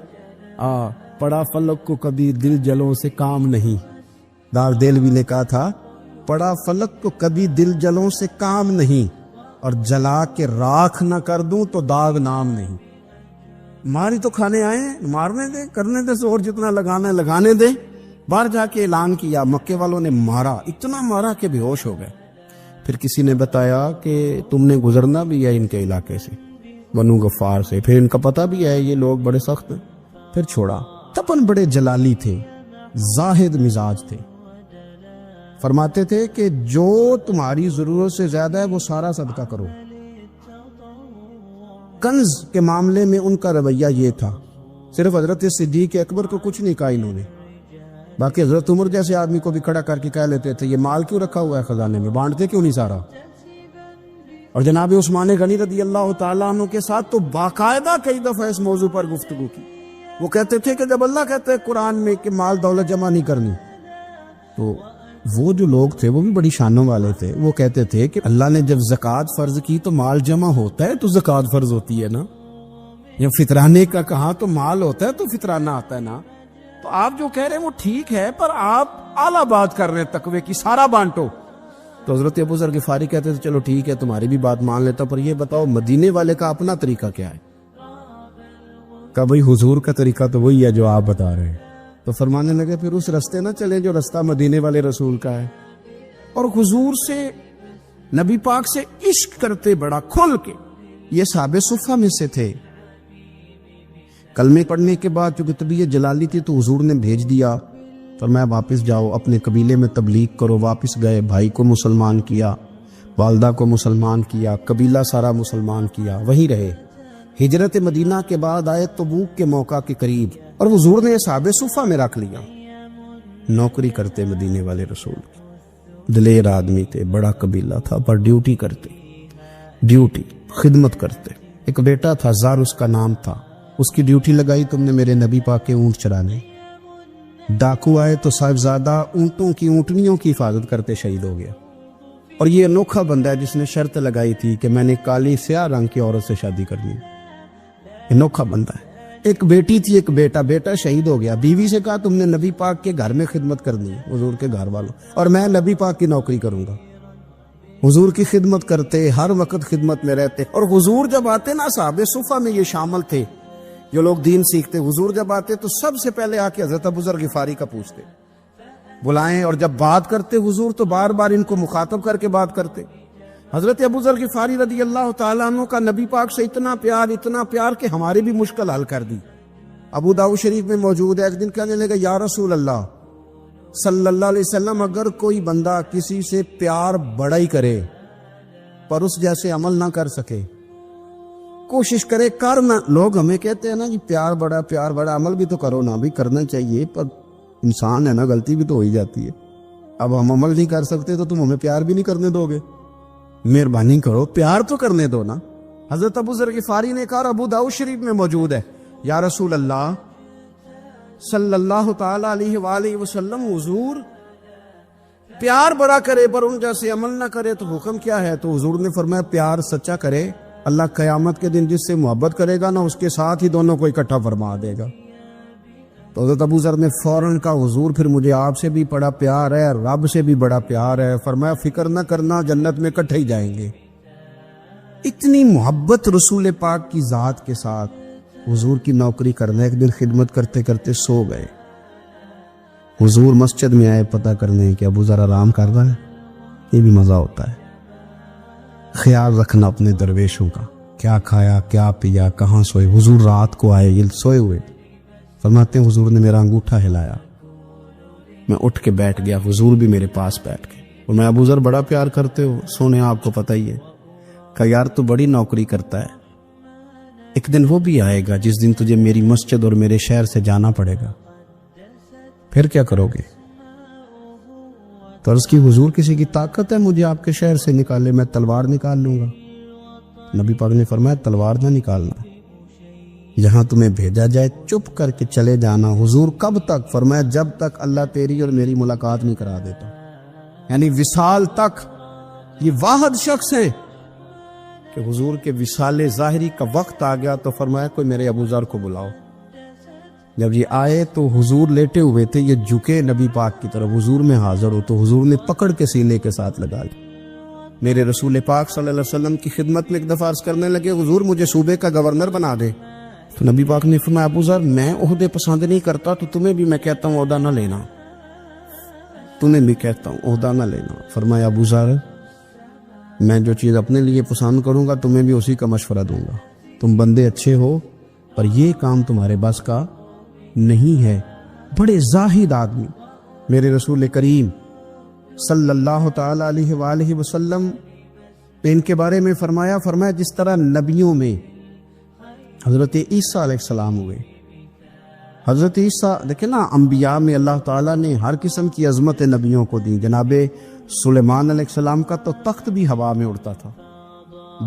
Speaker 2: پڑا فلک کو کبھی دل جلوں سے کام نہیں، دار دلوی نے کہا تھا پڑا فلک کو کبھی دل جلوں سے کام نہیں، اور جلا کے راکھ نہ کر دوں تو داغ نام نہیں۔ ماری تو کھانے آئے ہیں، مارنے دے، کرنے دے زور جتنا لگانا ہے لگانے دے۔ باہر جا کے اعلان کیا، مکے والوں نے مارا، اتنا مارا کہ بے ہوش ہو گئے۔ پھر کسی نے بتایا کہ تم نے گزرنا بھی ہے ان کے علاقے سے، بنو غفار سے، پھر ان کا پتہ بھی ہے یہ لوگ بڑے سخت ہیں، پھر چھوڑا۔ تپن بڑے جلالی تھے، زاہد مزاج تھے، فرماتے تھے کہ جو تمہاری ضرورت سے زیادہ ہے وہ سارا صدقہ کرو۔ کنز کے معاملے میں ان کا رویہ یہ تھا، صرف حضرت صدیق اکبر کو کچھ نہیں کہا انہوں نے، باقی حضرت عمر جیسے آدمی کو بھی کھڑا کر کے کہہ لیتے تھے یہ مال کیوں رکھا ہوا ہے خزانے میں، بانٹتے کیوں نہیں سارا؟ اور جناب عثمان غنی رضی اللہ تعالیٰ عنہ کے ساتھ تو باقاعدہ کئی دفعہ اس موضوع پر گفتگو کی۔ وہ کہتے تھے کہ جب اللہ کہتے ہیں قرآن میں کہ مال دولت جمع نہیں کرنی، تو وہ جو لوگ تھے وہ بھی بڑی شانوں والے تھے. وہ کہتے تھے کہ اللہ نے جب زکوٰۃ فرض کی تو مال جمع ہوتا ہے تو زکوٰۃ فرض ہوتی ہے نا. جب فطرانے کا کہا تو مال ہوتا ہے تو فطرانہ آتا ہے نا. تو آپ جو کہہ رہے ہیں وہ ٹھیک ہے، پر آپ اعلیٰ بات کر رہے ہیں تقوی کی، سارا بانٹو. تو حضرت ابو ذر غفاری کہتے تھے چلو ٹھیک ہے تمہاری بھی بات مان لیتا، پر یہ بتاؤ مدینے والے کا اپنا طریقہ کیا ہے؟ کہ بھئی حضور کا طریقہ تو وہی ہے جو آپ بتا رہے ہیں. تو فرمانے لگے پھر اس رستے نہ چلیں جو رستہ مدینے والے رسول کا ہے. اور حضور سے، نبی پاک سے عشق کرتے بڑا کھل کے. یہ صحابہ صفہ میں سے تھے. کلمے پڑھنے کے بعد چونکہ طبیعت جلالی تھی تو حضور نے بھیج دیا، فرمایا واپس جاؤ اپنے قبیلے میں تبلیغ کرو. واپس گئے، بھائی کو مسلمان کیا، والدہ کو مسلمان کیا، قبیلہ سارا مسلمان کیا، وہیں رہے. ہجرت مدینہ کے بعد آئے تبوک کے موقع کے قریب، اور حضور نے صحابہ صفہ میں رکھ لیا. نوکری کرتے مدینے والے رسول کی، دلیر آدمی تھے، بڑا قبیلہ تھا، پر ڈیوٹی کرتے، ڈیوٹی خدمت کرتے. ایک بیٹا تھا زار اس کا نام تھا، اس کی ڈیوٹی لگائی تم نے میرے نبی پاک کے اونٹ چرانے. ڈاکو آئے تو صاحبزادہ اونٹوں کی، اونٹنیوں کی حفاظت کرتے شہید ہو گیا. اور یہ انوکھا بندہ ہے جس نے شرط لگائی تھی کہ میں نے کالی سیاہ رنگ کی عورت سے شادی کرنی. انوکھا بندہ ہے. ایک بیٹی تھی، ایک بیٹا، بیٹا شہید ہو گیا. بیوی سے کہا تم نے نبی پاک کے گھر میں خدمت کرنی ہے، حضور کے گھر والوں، اور میں نبی پاک کی نوکری کروں گا. حضور کی خدمت کرتے، ہر وقت خدمت میں رہتے. اور حضور جب آتے نا، صحابہ صفہ میں یہ شامل تھے جو لوگ دین سیکھتے. حضور جب آتے تو سب سے پہلے آ کے حضرت ابو ذر غفاری کا پوچھتے، بلائیں. اور جب بات کرتے حضور تو بار بار ان کو مخاطب کر کے بات کرتے. حضرت ابو ذر غفاری رضی اللہ تعالیٰ عنہ کا نبی پاک سے اتنا پیار کہ ہماری بھی مشکل حل کر دی. ابو داؤد شریف میں موجود ہے. ایک دن کہنے لگا یا رسول اللہ صلی اللہ علیہ وسلم، اگر کوئی بندہ کسی سے پیار بڑا ہی کرے پر اس جیسے عمل نہ کر سکے، کوشش کرے کرنا. لوگ ہمیں کہتے ہیں نا جی پیار بڑا، عمل بھی تو کرو نا. بھی کرنا چاہیے، پر انسان ہے نا، غلطی بھی تو ہو ہی جاتی ہے. اب ہم عمل نہیں کر سکتے تو تم ہمیں پیار بھی نہیں کرنے دو گے؟ مہربانی کرو، پیار تو کرنے دو نا. حضرت ابو ذر غفاری نے کہا، ابو داؤد شریف میں موجود ہے، یا رسول اللہ صلی اللہ تعالی علیہ وآلہ وسلم، حضور پیار بڑا کرے پر ان جیسے عمل نہ کرے تو حکم کیا ہے؟ تو حضور نے فرمایا پیار سچا کرے، اللہ قیامت کے دن جس سے محبت کرے گا نا اس کے ساتھ ہی دونوں کو اکٹھا فرما دے گا. تو حضرت ابو ذر نے فوراً کہا، حضور پھر مجھے آپ سے بھی بڑا پیار ہے، رب سے بھی بڑا پیار ہے. فرمایا فکر نہ کرنا، جنت میں اکٹھے ہی جائیں گے. اتنی محبت رسول پاک کی ذات کے ساتھ. حضور کی نوکری کرنا. ایک دن خدمت کرتے کرتے سو گئے. حضور مسجد میں آئے پتہ کرنے کہ ابو ذر آرام کر رہا ہے. یہ بھی مزہ ہوتا ہے، خیال رکھنا اپنے درویشوں کا، کیا کھایا، کیا پیا، کہاں سوئے. حضور رات کو آئے، یہ سوئے ہوئے. فرماتے ہیں حضور نے میرا انگوٹھا ہلایا، میں اٹھ کے بیٹھ گیا، حضور بھی میرے پاس بیٹھ گئے. اور میں ابو ذر بڑا پیار کرتے ہو، سونے آپ کو پتہ ہی ہے. کہا یار تو بڑی نوکری کرتا ہے، ایک دن وہ بھی آئے گا جس دن تجھے میری مسجد اور میرے شہر سے جانا پڑے گا، پھر کیا کرو گے؟ تو عرض کی حضور کسی کی طاقت ہے مجھے آپ کے شہر سے نکالے؟ میں تلوار نکال لوں گا. نبی پاک نے فرمایا تلوار نہ نکالنا، جہاں تمہیں بھیجا جائے چپ کر کے چلے جانا. حضور کب تک؟ فرمایا جب تک اللہ تیری اور میری ملاقات نہیں کرا دیتا، یعنی وصال تک. یہ واحد شخص ہے کہ حضور کے وصال ظاہری کا وقت آ گیا تو فرمایا کوئی میرے ابو ذر کو بلاؤ. جب یہ آئے تو حضور لیٹے ہوئے تھے، یہ جھکے نبی پاک کی طرف، حضور میں حاضر ہو تو حضور نے پکڑ کے سینے کے ساتھ لگا لی. میرے رسول پاک صلی اللہ علیہ وسلم کی خدمت میں ایک دفعہ عرض کرنے لگے حضور مجھے صوبے کا گورنر بنا دے. تو نبی پاک نے فرمایا ابو ذر میں عہدے پسند نہیں کرتا، تو تمہیں بھی میں کہتا ہوں عہدہ نہ لینا، تمہیں بھی کہتا ہوں عہدہ نہ لینا. فرمایا ابو ذر میں جو چیز اپنے لیے پسند کروں گا تمہیں بھی اسی کا مشورہ دوں گا. تم بندے اچھے ہو پر یہ کام تمہارے بس کا نہیں ہے. بڑے زاہد آدمی. میرے رسول کریم صلی اللہ تعالی علیہ وآلہ وسلم نے ان کے بارے میں فرمایا جس طرح نبیوں میں حضرت عیسیٰ علیہ السلام ہوئے. حضرت عیسیٰ دیکھیں نا، انبیاء میں اللہ تعالیٰ نے ہر قسم کی عظمت نبیوں کو دی. جناب سلیمان علیہ السلام کا تو تخت بھی ہوا میں اڑتا تھا،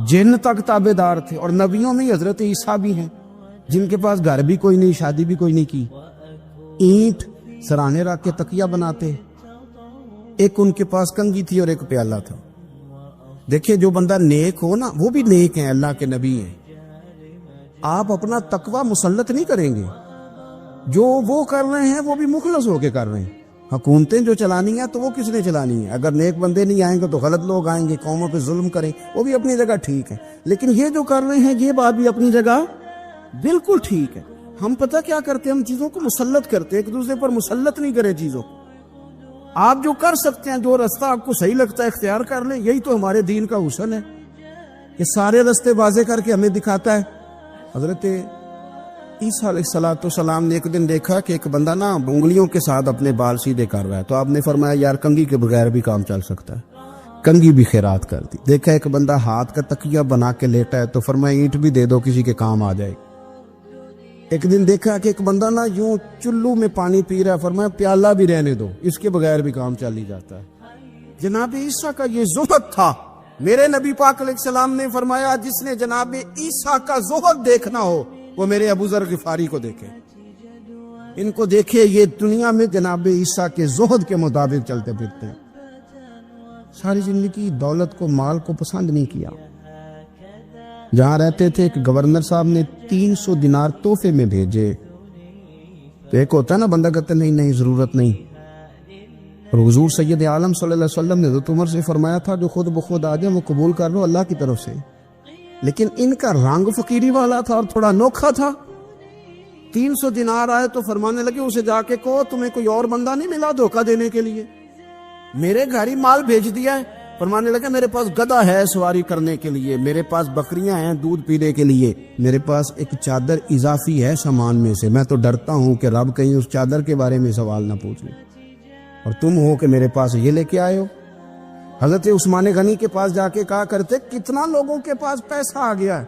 Speaker 2: جن تک تابع دار تھے. اور نبیوں میں حضرت عیسیٰ بھی ہیں جن کے پاس گھر بھی کوئی نہیں، شادی بھی کوئی نہیں کی، اینٹ سرانے رکھ کے تکیہ بناتے. ایک ان کے پاس کنگھی تھی اور ایک پیالہ تھا. دیکھیں جو بندہ نیک ہو نا وہ بھی نیک ہیں, اللہ کے نبی ہیں. آپ اپنا تقوی مسلط نہیں کریں گے, جو وہ کر رہے ہیں وہ بھی مخلص ہو کے کر رہے ہیں. حکومتیں جو چلانی ہیں تو وہ کس نے چلانی ہے؟ اگر نیک بندے نہیں آئیں گے تو غلط لوگ آئیں گے, قوموں پہ ظلم کریں, وہ بھی اپنی جگہ ٹھیک ہے. لیکن یہ جو کر رہے ہیں یہ بات بھی اپنی جگہ بالکل ٹھیک ہے. ہم پتہ کیا کرتے ہیں, ہم چیزوں کو مسلط کرتے ہیں, ایک دوسرے پر مسلط نہیں کرے چیزوں کو. آپ جو کر سکتے ہیں, جو رستہ آپ کو صحیح لگتا ہے اختیار کر لیں. یہی تو ہمارے دین کا حسن ہے کہ سارے رستے واضح کر کے ہمیں دکھاتا ہے. حضرت عیسیٰ علیہ السلام نے ایک دن دیکھا کہ ایک بندہ نا انگلیوں کے ساتھ اپنے بال سیدھے کر رہا ہے, تو آپ نے فرمایا یار کنگھی کے بغیر بھی کام چل سکتا ہے. کنگھی بھی خیرات کر دی. دیکھا ایک بندہ ہاتھ کا تکیہ بنا کے لیٹا ہے, تو فرمایا اینٹ بھی دے دو, کسی کے کام آ جائے. ایک دن دیکھا کہ ایک بندہ نا یوں چلو میں پانی پی رہا ہے, فرمایا پیالہ بھی رہنے دو, اس کے بغیر بھی کام چل ہی جاتا ہے. جناب عیسیٰ کا یہ زہد تھا. میرے نبی پاک علیہ السلام نے فرمایا جس نے جناب عیسیٰ کا زہد دیکھنا ہو وہ میرے ابو ذر غفاری کو دیکھے. ان کو دیکھے, یہ دنیا میں جناب عیسیٰ کے زہد کے مطابق چلتے پھرتے ہیں. ساری زندگی دولت کو, مال کو پسند نہیں کیا. جہاں رہتے تھے ایک گورنر صاحب نے 300 دینار تحفے میں بھیجے. تو ایک ہوتا ہے نا بندہ کہتا نہیں نہیں ضرورت نہیں. اور حضور سید عالم صلی اللہ علیہ وسلم نے حضرت عمر سے فرمایا تھا جو خود بخود آ جائے وہ قبول کر لو اللہ کی طرف سے. لیکن ان کا رنگ فقیری والا تھا اور تھوڑا انوکھا تھا. 300 دینار آئے تو فرمانے لگے اسے جا کے کہو تمہیں کوئی اور بندہ نہیں ملا دھوکہ دینے کے لیے, میرے گھر ہی مال بھیج دیا ہے. فرمانے لگے میرے پاس گدھا ہے سواری کرنے کے لیے, میرے پاس بکریاں ہیں دودھ پینے کے لیے, میرے پاس ایک چادر اضافی ہے سامان میں سے. میں تو ڈرتا ہوں کہ رب کہیں اس چادر کے بارے میں سوال نہ پوچھ لے, اور تم ہو کہ میرے پاس یہ لے کے آئے ہو. حضرت عثمان غنی کے پاس جا کے کہا کرتے کتنا لوگوں کے پاس پیسہ آ گیا ہے,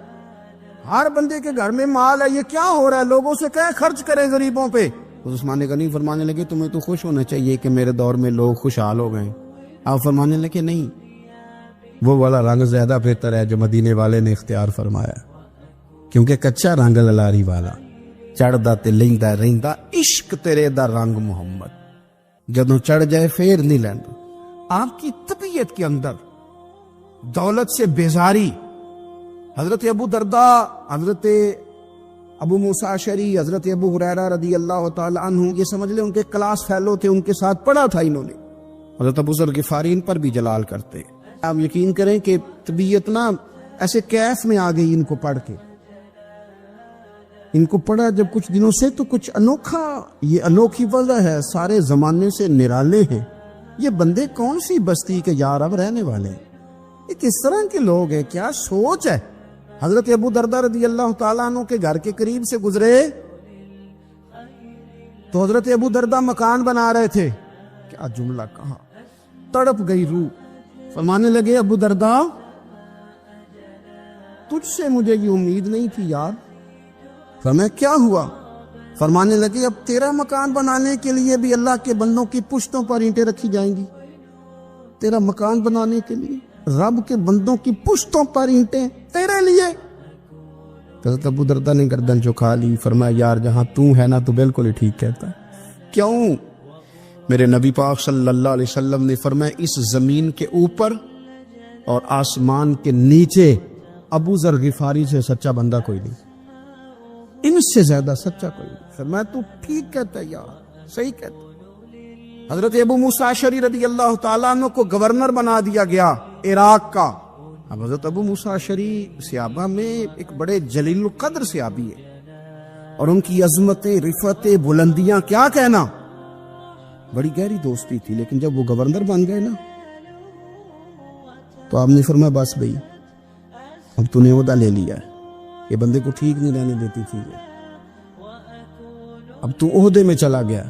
Speaker 2: ہر بندے کے گھر میں مال ہے, یہ کیا ہو رہا ہے, لوگوں سے کہیں خرچ کریں غریبوں پہ. عثمان غنی فرمانے لگے تمہیں تو خوش ہونا چاہیے کہ میرے دور میں لوگ خوشحال ہو گئے. آپ فرمانے لگے نہیں, وہ والا رنگ زیادہ بہتر ہے جو مدینے والے نے اختیار فرمایا, کیونکہ کچا رنگ للاری والا چڑھدا تے لیندا رہندا عشق تیرے دا رنگ محمد, جدوں چڑھ جائے پھر نہیں لیندا. آپ کی طبیعت کے اندر دولت سے بیزاری. حضرت ابو درداء, حضرت ابو موسیٰ اشعری, حضرت ابو ہریرہ رضی اللہ تعالی عنہ, یہ سمجھ لیں ان کے کلاس فیلو تھے, ان کے ساتھ پڑھا تھا انہوں نے. حضرت ابو ذر غفاری ان پر بھی جلال کرتے. آپ یقین کریں کہ طبیعت نا ایسے کیف میں آ گئی ان کو پڑھ کے. ان کو پڑھا جب کچھ دنوں سے تو کچھ انوکھا, یہ انوکھی وجہ ہے, سارے زمانے سے نرالے ہیں. یہ بندے کون سی بستی کے یار اب رہنے والے ہیں, یہ کس طرح کے لوگ ہیں, کیا سوچ ہے. حضرت ابو درداء رضی اللہ تعالیٰ عنہ کے گھر کے قریب سے گزرے تو حضرت ابو درداء مکان بنا رہے تھے. کیا جملہ کہا, تڑپ گئی روح. فرمانے لگے ابو درداء تجھ سے مجھے یہ امید نہیں تھی یار. فرمایا کیا ہوا؟ فرمانے لگے اب تیرا مکان بنانے کے لیے بھی اللہ کے بندوں کی پشتوں پر اینٹیں رکھی جائیں گی. تیرا مکان بنانے کے لیے رب کے بندوں کی پشتوں پر اینٹیں تیرے لیے. حضرت ابو درداء نے گردن جھکا لی. فرمایا یار جہاں تو ہے نا تو بالکل ہی ٹھیک کہتا ہے. کیوں؟ میرے نبی پاک صلی اللہ علیہ وسلم نے فرمایا اس زمین کے اوپر اور آسمان کے نیچے ابو ذر غفاری سے سچا بندہ کوئی نہیں, ان سے زیادہ سچا کوئی نہیں. فرمایا تو ٹھیک کہتا ہے یار, صحیح کہتا. حضرت ابو موسیٰ اشعری رضی اللہ تعالیٰ عنہ کو گورنر بنا دیا گیا عراق کا. اب حضرت ابو موسیٰ اشعری صحابہ میں ایک بڑے جلیل القدر صحابی ہے, اور ان کی عظمتیں, رفعتیں, بلندیاں کیا کہنا, بڑی گہری دوستی تھی. لیکن جب وہ گورنر بن گئے نا تو آپ نے فرمایا بس بھئی اب تو نے عہدہ لے لیا ہے, یہ بندے کو ٹھیک نہیں رہنے دیتی تھی, اب تو عہدے میں چلا گیا.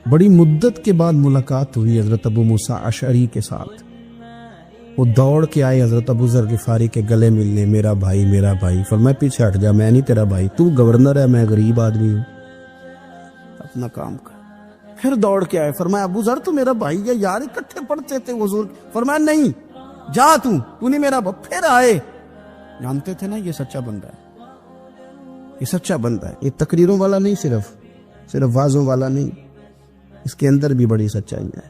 Speaker 2: بڑی مدت کے بعد ملاقات ہوئی حضرت ابو موسیٰ اشعری کے ساتھ. وہ دوڑ کے آئے حضرت ابو ذر غفاری کے گلے ملنے, میرا بھائی میرا بھائی. فرمایا پیچھے ہٹ جا, میں نہیں تیرا بھائی, تو گورنر ہے, میں غریب آدمی ہوں, اپنا کام کر. پھر دوڑ کے آئے. فرمایا ابو ذر تو میرا بھائی ہے یار, اکٹھے پڑھتے تھے حضور. فرمایا نہیں جا, تو نہیں میرا بھائی. پھر آئے. جانتے تھے نا یہ سچا بندہ ہے, یہ سچا بندہ ہے, یہ تقریروں والا نہیں, صرف وعظوں والا نہیں, اس کے اندر بھی بڑی سچائی ہے.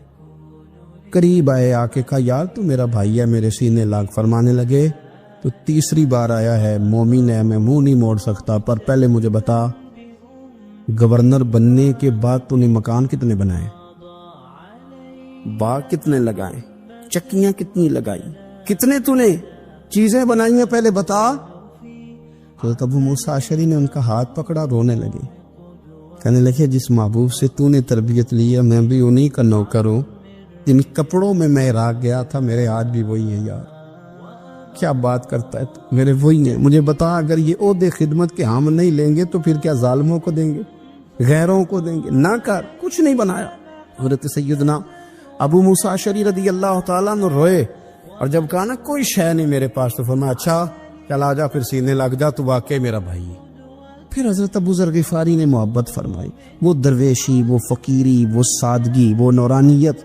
Speaker 2: قریب آئے، آ کے کہا یار تو میرا بھائی ہے، میرے سینے لاگ، فرمانے لگے تو تیسری بار آیا ہے، مومن ہے، میں منہ نہیں موڑ سکتا، پر پہلے مجھے بتا گورنر بننے کے بعد تو نے مکان کتنے بنائے، باغ کتنے لگائے، چکیاں کتنی لگائی، کتنے تو نے چیزیں بنائی ہیں، پہلے بتا۔ حضرت ابو موسیٰ اشعری نے ان کا ہاتھ پکڑا، رونے لگے، کہنے لگے جس محبوب سے تو نے تربیت لی ہے میں بھی انہی کا نوکر ہوں، جن کپڑوں میں میں راگ گیا تھا میرے آج بھی وہی ہیں یار۔ کیا بات کرتا ہے تو میرے وہی ہیں، مجھے بتا اگر یہ عہدے خدمت کے ہم نہیں لیں گے تو پھر کیا ظالموں کو دیں گے، غیروں کو دیں گے، نہ کر کچھ نہیں بنایا۔ حضرت سیدنا ابو موسیٰ اشعری رضی اللہ تعالیٰ نے روئے، اور جب کہا نا کوئی شے نہیں میرے پاس تو فرمایا اچھا چل آ جا پھر سینے لگ جا، تو واقعی میرا بھائی ہے۔ پھر حضرت ابو ذر غفاری نے محبت فرمائی، وہ درویشی، وہ فقیری، وہ سادگی، وہ نورانیت،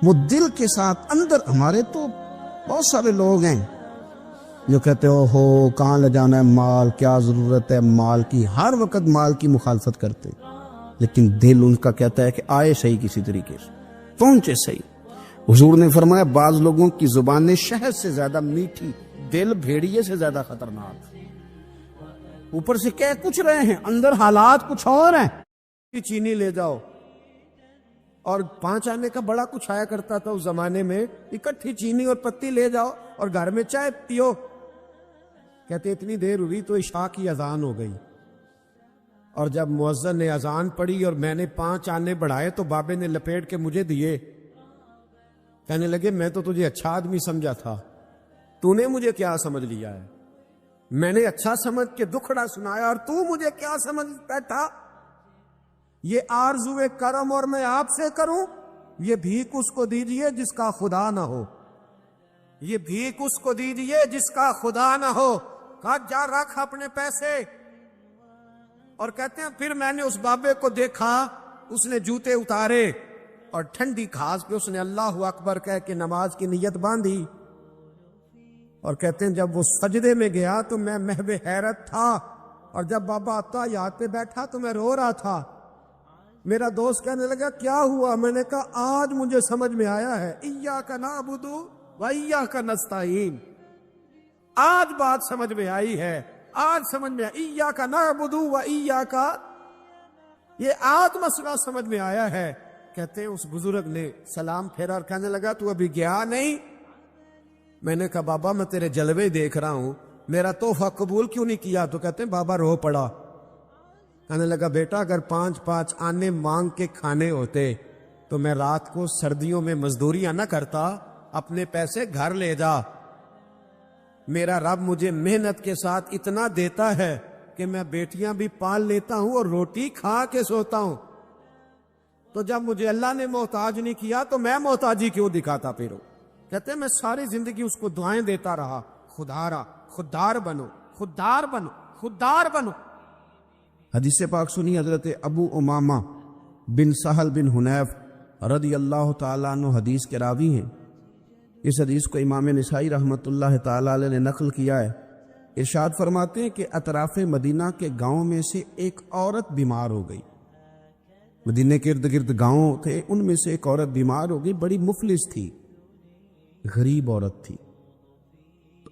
Speaker 2: وہ دل کے ساتھ اندر۔ ہمارے تو بہت سارے لوگ ہیں جو کہتے ہو کہاں لے جانا ہے مال، کیا ضرورت ہے مال کی، ہر وقت مال کی مخالفت کرتے، لیکن دل ان کا کہتا ہے کہ آئے صحیح، کسی طریقے سے پہنچے صحیح۔ حضور نے فرمایا بعض لوگوں کی زبانیں شہد سے زیادہ میٹھی، دل بھیڑیے سے زیادہ خطرناک، اوپر سے کہہ کچھ رہے ہیں اندر حالات کچھ اور ہیں۔ چینی لے جاؤ، اور 5 آنے کا بڑا کچھ آیا کرتا تھا اس زمانے میں، اکٹھی چینی اور پتی لے جاؤ اور گھر میں چائے پیو۔ کہتے اتنی دیر ہوئی تو عشاء کی اذان ہو گئی، اور جب مؤذن نے اذان پڑھی اور میں نے 5 آنے بڑھائے تو بابے نے لپیٹ کے مجھے دیے، کہنے لگے میں تو تجھے اچھا آدمی سمجھا تھا، تو نے مجھے کیا سمجھ لیا ہے، میں نے اچھا سمجھ کے دکھڑا سنایا اور تو مجھے کیا سمجھ بیٹھا، یہ آرزو کرم اور میں آپ سے کروں، یہ بھیک اس کو دیجئے جس کا خدا نہ ہو، یہ بھیک اس کو دیجئے جس کا خدا نہ ہو۔ کہا جا رکھ اپنے پیسے، اور کہتے ہیں پھر میں نے اس بابے کو دیکھا، اس نے جوتے اتارے اور ٹھنڈی گھاس پہ اس نے اللہ اکبر کہہ کے نماز کی نیت باندھی، اور کہتے ہیں جب وہ سجدے میں گیا تو میں محو حیرت تھا، اور جب بابا آتا یاد پہ بیٹھا تو میں رو رہا تھا۔ میرا دوست کہنے لگا کیا ہوا، میں نے کہا آج مجھے سمجھ میں آیا ہے ایاک نعبد و ایاک نستعین، آج بات سمجھ میں آئی ہے، آج سمجھ میں ایاک نعبد و ایاک، یہ آج مسئلہ سمجھ میں آیا ہے۔ کہتے ہیں اس بزرگ نے سلام پھیرا اور کہنے لگا تو ابھی گیا نہیں؟ میں نے کہا بابا میں تیرے جلوے دیکھ رہا ہوں، میرا تحفہ قبول کیوں نہیں کیا؟ تو کہتے ہیں بابا رو پڑا۔ کہنے لگا بیٹا اگر 5 آنے مانگ کے کھانے ہوتے تو میں رات کو سردیوں میں مزدوریاں نہ کرتا، اپنے پیسے گھر لے جا، میرا رب مجھے محنت کے ساتھ اتنا دیتا ہے کہ میں بیٹیاں بھی پال لیتا ہوں اور روٹی کھا کے سوتا ہوں، تو جب مجھے اللہ نے محتاج نہیں کیا تو میں محتاجی کیوں دکھاتا پھروں؟ کہتے ہیں میں ساری زندگی اس کو دعائیں دیتا رہا، خدارا خوددار بنو، خوددار بنو، خوددار بنو۔ حدیث پاک سنی حضرت ابو امامہ بن سہل بن حنیف رضی اللہ تعالیٰ عنہ حدیث کے راوی ہیں۔ اس حدیث کو امام نسائی رحمۃ اللہ تعالیٰ علیہ نے نقل کیا ہے۔ ارشاد فرماتے ہیں کہ اطراف مدینہ کے گاؤں میں سے ایک عورت بیمار ہو گئی، مدینہ کے ارد گرد گاؤں تھے، ان میں سے ایک عورت بیمار ہو گئی، بڑی مفلس تھی، غریب عورت تھی۔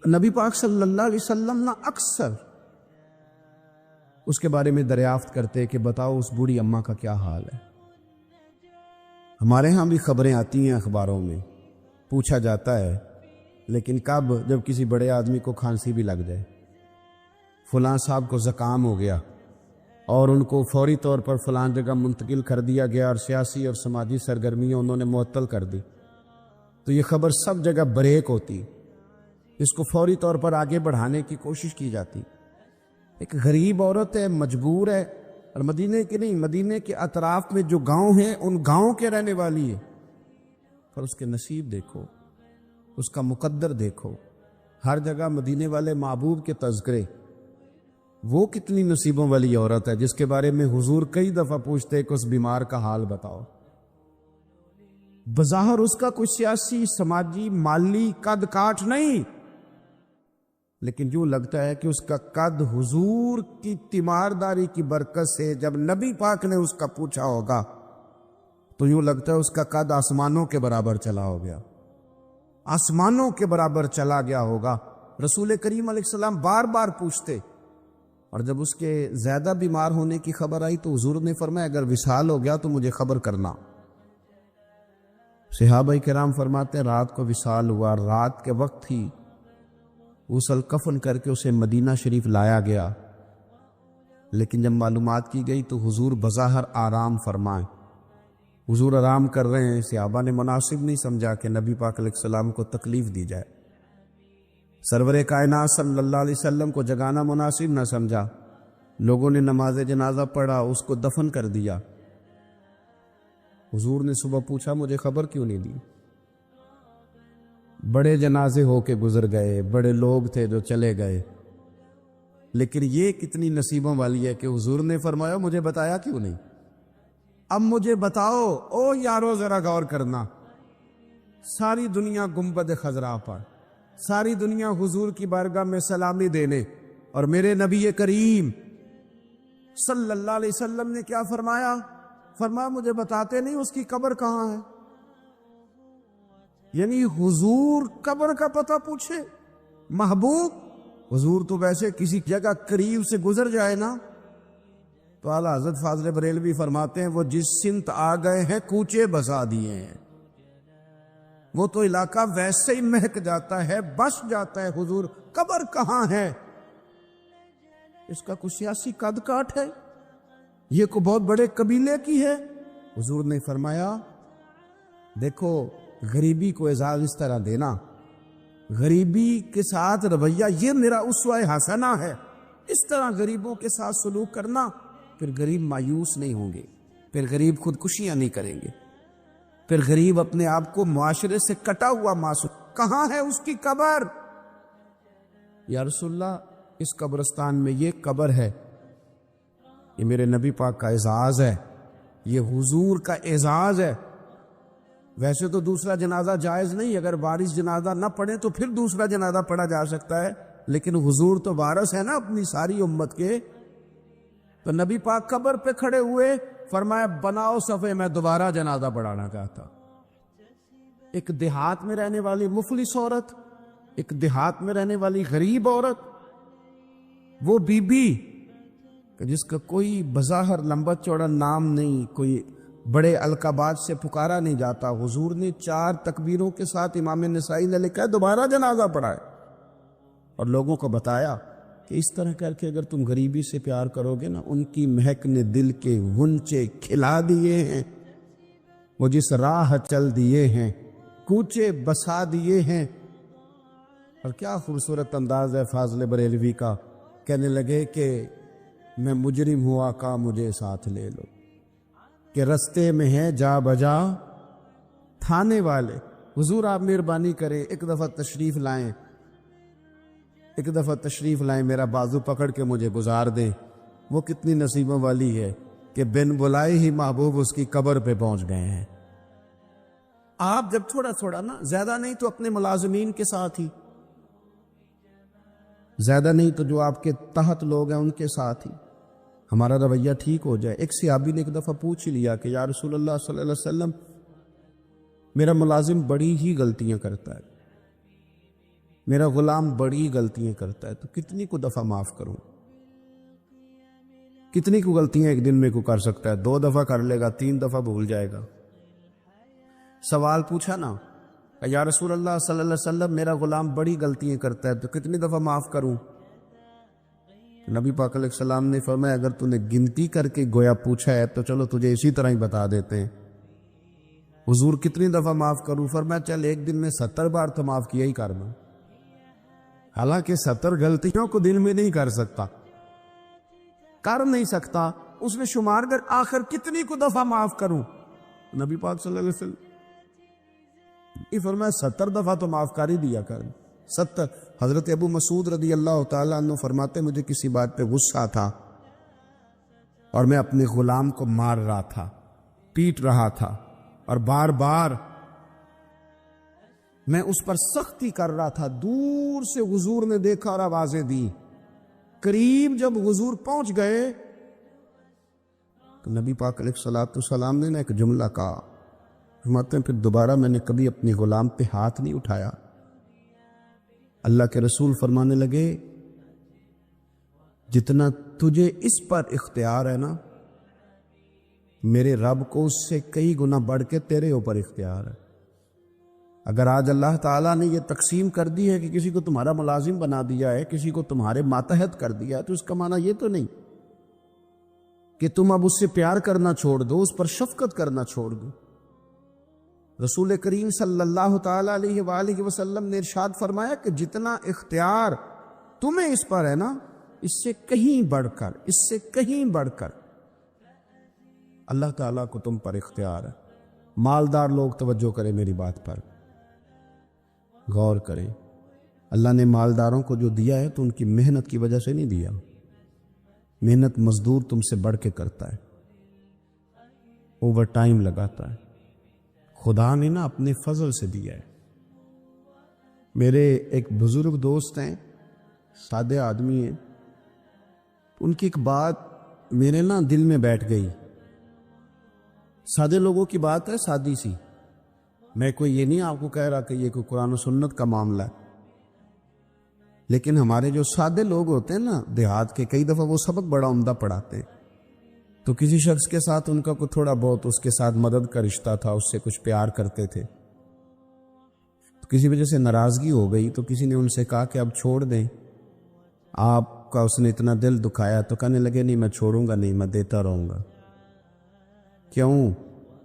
Speaker 2: نبی پاک صلی اللہ علیہ وسلم نے اکثر اس کے بارے میں دریافت کرتے کہ بتاؤ اس بوڑھی اماں کا کیا حال ہے۔ ہمارے ہاں بھی خبریں آتی ہیں اخباروں میں، پوچھا جاتا ہے، لیکن کب؟ جب کسی بڑے آدمی کو کھانسی بھی لگ جائے، فلاں صاحب کو زکام ہو گیا اور ان کو فوری طور پر فلاں جگہ منتقل کر دیا گیا اور سیاسی اور سماجی سرگرمیاں انہوں نے معطل کر دی، تو یہ خبر سب جگہ بریک ہوتی، اس کو فوری طور پر آگے بڑھانے کی کوشش کی جاتی۔ ایک غریب عورت ہے، مجبور ہے، اور مدینے کی نہیں، مدینے کے اطراف میں جو گاؤں ہیں ان گاؤں کے رہنے والی ہے، پر اس کے نصیب دیکھو، اس کا مقدر دیکھو، ہر جگہ مدینے والے محبوب کے تذکرے۔ وہ کتنی نصیبوں والی عورت ہے جس کے بارے میں حضور کئی دفعہ پوچھتے کہ اس بیمار کا حال بتاؤ۔ بظاہر اس کا کوئی سیاسی، سماجی، مالی قد کاٹ نہیں، لیکن یوں لگتا ہے کہ اس کا قد حضور کی تیمارداری کی برکت سے، جب نبی پاک نے اس کا پوچھا ہوگا تو یوں لگتا ہے اس کا قد آسمانوں کے برابر چلا ہو گیا، آسمانوں کے برابر چلا گیا ہوگا۔ رسول کریم علیہ السلام بار بار پوچھتے، اور جب اس کے زیادہ بیمار ہونے کی خبر آئی تو حضور نے فرمایا اگر وصال ہو گیا تو مجھے خبر کرنا۔ صحابہ کرام فرماتے ہیں رات کو وصال ہوا، رات کے وقت ہی غسل کفن کر کے اسے مدینہ شریف لایا گیا، لیکن جب معلومات کی گئی تو حضور بظاہر آرام فرمائیں، حضور آرام کر رہے ہیں۔ صحابہ نے مناسب نہیں سمجھا کہ نبی پاک علیہ السلام کو تکلیف دی جائے، سرور کائنات صلی اللہ علیہ وسلم کو جگانا مناسب نہ سمجھا، لوگوں نے نماز جنازہ پڑھا، اس کو دفن کر دیا۔ حضور نے صبح پوچھا مجھے خبر کیوں نہیں دی؟ بڑے جنازے ہو کے گزر گئے، بڑے لوگ تھے جو چلے گئے، لیکن یہ کتنی نصیبوں والی ہے کہ حضور نے فرمایا مجھے بتایا کیوں نہیں؟ اب مجھے بتاؤ او یارو ذرا غور کرنا، ساری دنیا گنبد خضرا پر، ساری دنیا حضور کی بارگاہ میں سلامی دینے، اور میرے نبی کریم صلی اللہ علیہ وسلم نے کیا فرمایا؟ فرمایا مجھے بتاتے نہیں اس کی قبر کہاں ہے؟ یعنی حضور قبر کا پتہ پوچھے محبوب؟ حضور تو ویسے کسی جگہ قریب سے گزر جائے نا تو اعلیٰ حضرت فاضل بریلوی فرماتے ہیں وہ جس سمت آ گئے ہیں کوچے بسا دیے ہیں، وہ تو علاقہ ویسے ہی مہک جاتا ہے، بس جاتا ہے۔ حضور قبر کہاں ہے؟ اس کا کوئی سیاسی قد کاٹ ہے؟ یہ کو بہت بڑے قبیلے کی ہے؟ حضور نے فرمایا دیکھو غریبی کو اعزاز اس طرح دینا، غریبی کے ساتھ رویہ یہ میرا اسوہ حسنہ ہے، اس طرح غریبوں کے ساتھ سلوک کرنا، پھر غریب مایوس نہیں ہوں گے، پھر غریب خودکشیاں نہیں کریں گے، پھر غریب اپنے آپ کو معاشرے سے کٹا ہوا محسوس۔ کہاں ہے اس کی قبر؟ یا رسول اللہ اس قبرستان میں یہ قبر ہے۔ یہ میرے نبی پاک کا اعزاز ہے، یہ حضور کا اعزاز ہے۔ ویسے تو دوسرا جنازہ جائز نہیں، اگر وارث جنازہ نہ پڑھے تو پھر دوسرا جنازہ پڑھا جا سکتا ہے، لیکن حضور تو وارث ہے نا اپنی ساری امت کے۔ تو نبی پاک قبر پہ کھڑے ہوئے، فرمایا بناؤ صفے، میں دوبارہ جنازہ پڑھانا چاہتا۔ ایک دیہات میں رہنے والی مفلس عورت، ایک دیہات میں رہنے والی غریب عورت، وہ بی بی کہ جس کا کوئی بظاہر لمبا چوڑا نام نہیں، کوئی بڑے القابات سے پکارا نہیں جاتا، حضور نے 4 تکبیروں کے ساتھ امام نسائی نے لکھا ہے دوبارہ جنازہ پڑھائے، اور لوگوں کو بتایا کہ اس طرح کر کے اگر تم غریبی سے پیار کرو گے نا، ان کی مہک نے دل کے غنچے کھلا دیے ہیں، وہ جس راہ چل دیے ہیں کوچے بسا دیے ہیں۔ اور کیا خوبصورت انداز ہے فاضل بریلوی کا، کہنے لگے کہ میں مجرم ہوا کا مجھے ساتھ لے لو، کہ رستے میں ہے جا بجا تھانے والے۔ حضور آپ مہربانی کریں، ایک دفعہ تشریف لائیں، ایک دفعہ تشریف لائیں، میرا بازو پکڑ کے مجھے گزار دیں۔ وہ کتنی نصیبوں والی ہے کہ بن بلائے ہی محبوب اس کی قبر پہ پہنچ گئے ہیں۔ آپ جب تھوڑا تھوڑا نا، زیادہ نہیں تو اپنے ملازمین کے ساتھ ہی، زیادہ نہیں تو جو آپ کے تحت لوگ ہیں ان کے ساتھ ہی ہمارا رویہ ٹھیک ہو جائے۔ ایک صحابی نے ایک دفعہ پوچھ لیا کہ یا رسول اللہ صلی اللہ علیہ وسلم میرا ملازم بڑی ہی غلطیاں کرتا ہے، میرا غلام بڑی غلطیاں کرتا ہے، تو کتنی کو دفعہ معاف کروں؟ کتنی کو غلطیاں ایک دن میں کو کر سکتا ہے؟ 2 دفعہ کر لے گا، 3 دفعہ بھول جائے گا۔ سوال پوچھا نا کہ یا رسول اللہ صلی اللہ علیہ وسلم میرا غلام بڑی غلطیاں کرتا ہے تو کتنی دفعہ معاف کروں؟ نبی پاک علیہ السلام نے فرمایا اگر تو نے گنتی کر کے گویا پوچھا ہے تو چلو تجھے اسی طرح ہی بتا دیتے ہیں۔ حضور کتنی دفعہ معاف کروں؟ فرمایا چل ایک دن میں 70 بار تو معاف کیا ہی کرنا۔ حالانکہ 70 غلطیوں کو دن میں نہیں کر سکتا، کر نہیں سکتا، اس میں شمار کر آخر کتنی کو دفعہ معاف کروں؟ نبی پاک صلی اللہ علیہ وسلم یہ فرمایا 70 دفعہ تو معاف کر ہی دیا کر۔ 70۔ حضرت ابو مسعود رضی اللہ تعالیٰ عنہ فرماتے مجھے کسی بات پہ غصہ تھا اور میں اپنے غلام کو مار رہا تھا، پیٹ رہا تھا، اور بار بار میں اس پر سختی کر رہا تھا۔ دور سے حضور نے دیکھا اور آوازیں دی، قریب جب حضور پہنچ گئے تو نبی پاک علیہ الصلوۃ والسلام نے ایک جملہ کہا، فرماتے ہیں پھر دوبارہ میں نے کبھی اپنے غلام پہ ہاتھ نہیں اٹھایا۔ اللہ کے رسول فرمانے لگے جتنا تجھے اس پر اختیار ہے نا، میرے رب کو اس سے کئی گنا بڑھ کے تیرے اوپر اختیار ہے۔ اگر آج اللہ تعالیٰ نے یہ تقسیم کر دی ہے کہ کسی کو تمہارا ملازم بنا دیا ہے، کسی کو تمہارے ماتحت کر دیا ہے، تو اس کا معنی یہ تو نہیں کہ تم اب اس سے پیار کرنا چھوڑ دو، اس پر شفقت کرنا چھوڑ دو۔ رسول کریم صلی اللہ تعالیٰ علیہ وآلہ وسلم نے ارشاد فرمایا کہ جتنا اختیار تمہیں اس پر ہے نا، اس سے کہیں بڑھ کر اللہ تعالیٰ کو تم پر اختیار ہے۔ مالدار لوگ توجہ کریں میری بات پر، غور کریں۔ اللہ نے مالداروں کو جو دیا ہے تو ان کی محنت کی وجہ سے نہیں دیا، محنت مزدور تم سے بڑھ کے کرتا ہے، اوور ٹائم لگاتا ہے۔ خدا نے نا اپنے فضل سے دیا ہے۔ میرے ایک بزرگ دوست ہیں، سادے آدمی ہیں، ان کی ایک بات میرے نا دل میں بیٹھ گئی۔ سادے لوگوں کی بات ہے، سادی سی، میں کوئی یہ نہیں آپ کو کہہ رہا کہ یہ کوئی قرآن و سنت کا معاملہ ہے، لیکن ہمارے جو سادے لوگ ہوتے ہیں نا دیہات کے، کئی دفعہ وہ سبق بڑا عمدہ پڑھاتے ہیں، تو کسی شخص کے ساتھ ان کا کوئی تھوڑا بہت اس کے ساتھ مدد کا رشتہ تھا، اس سے کچھ پیار کرتے تھے، تو کسی وجہ سے ناراضگی ہو گئی، تو کسی نے ان سے کہا کہ اب چھوڑ دیں، آپ کا اس نے اتنا دل دکھایا، تو کہنے لگے نہیں میں چھوڑوں گا نہیں، میں دیتا رہوں گا۔ کیوں؟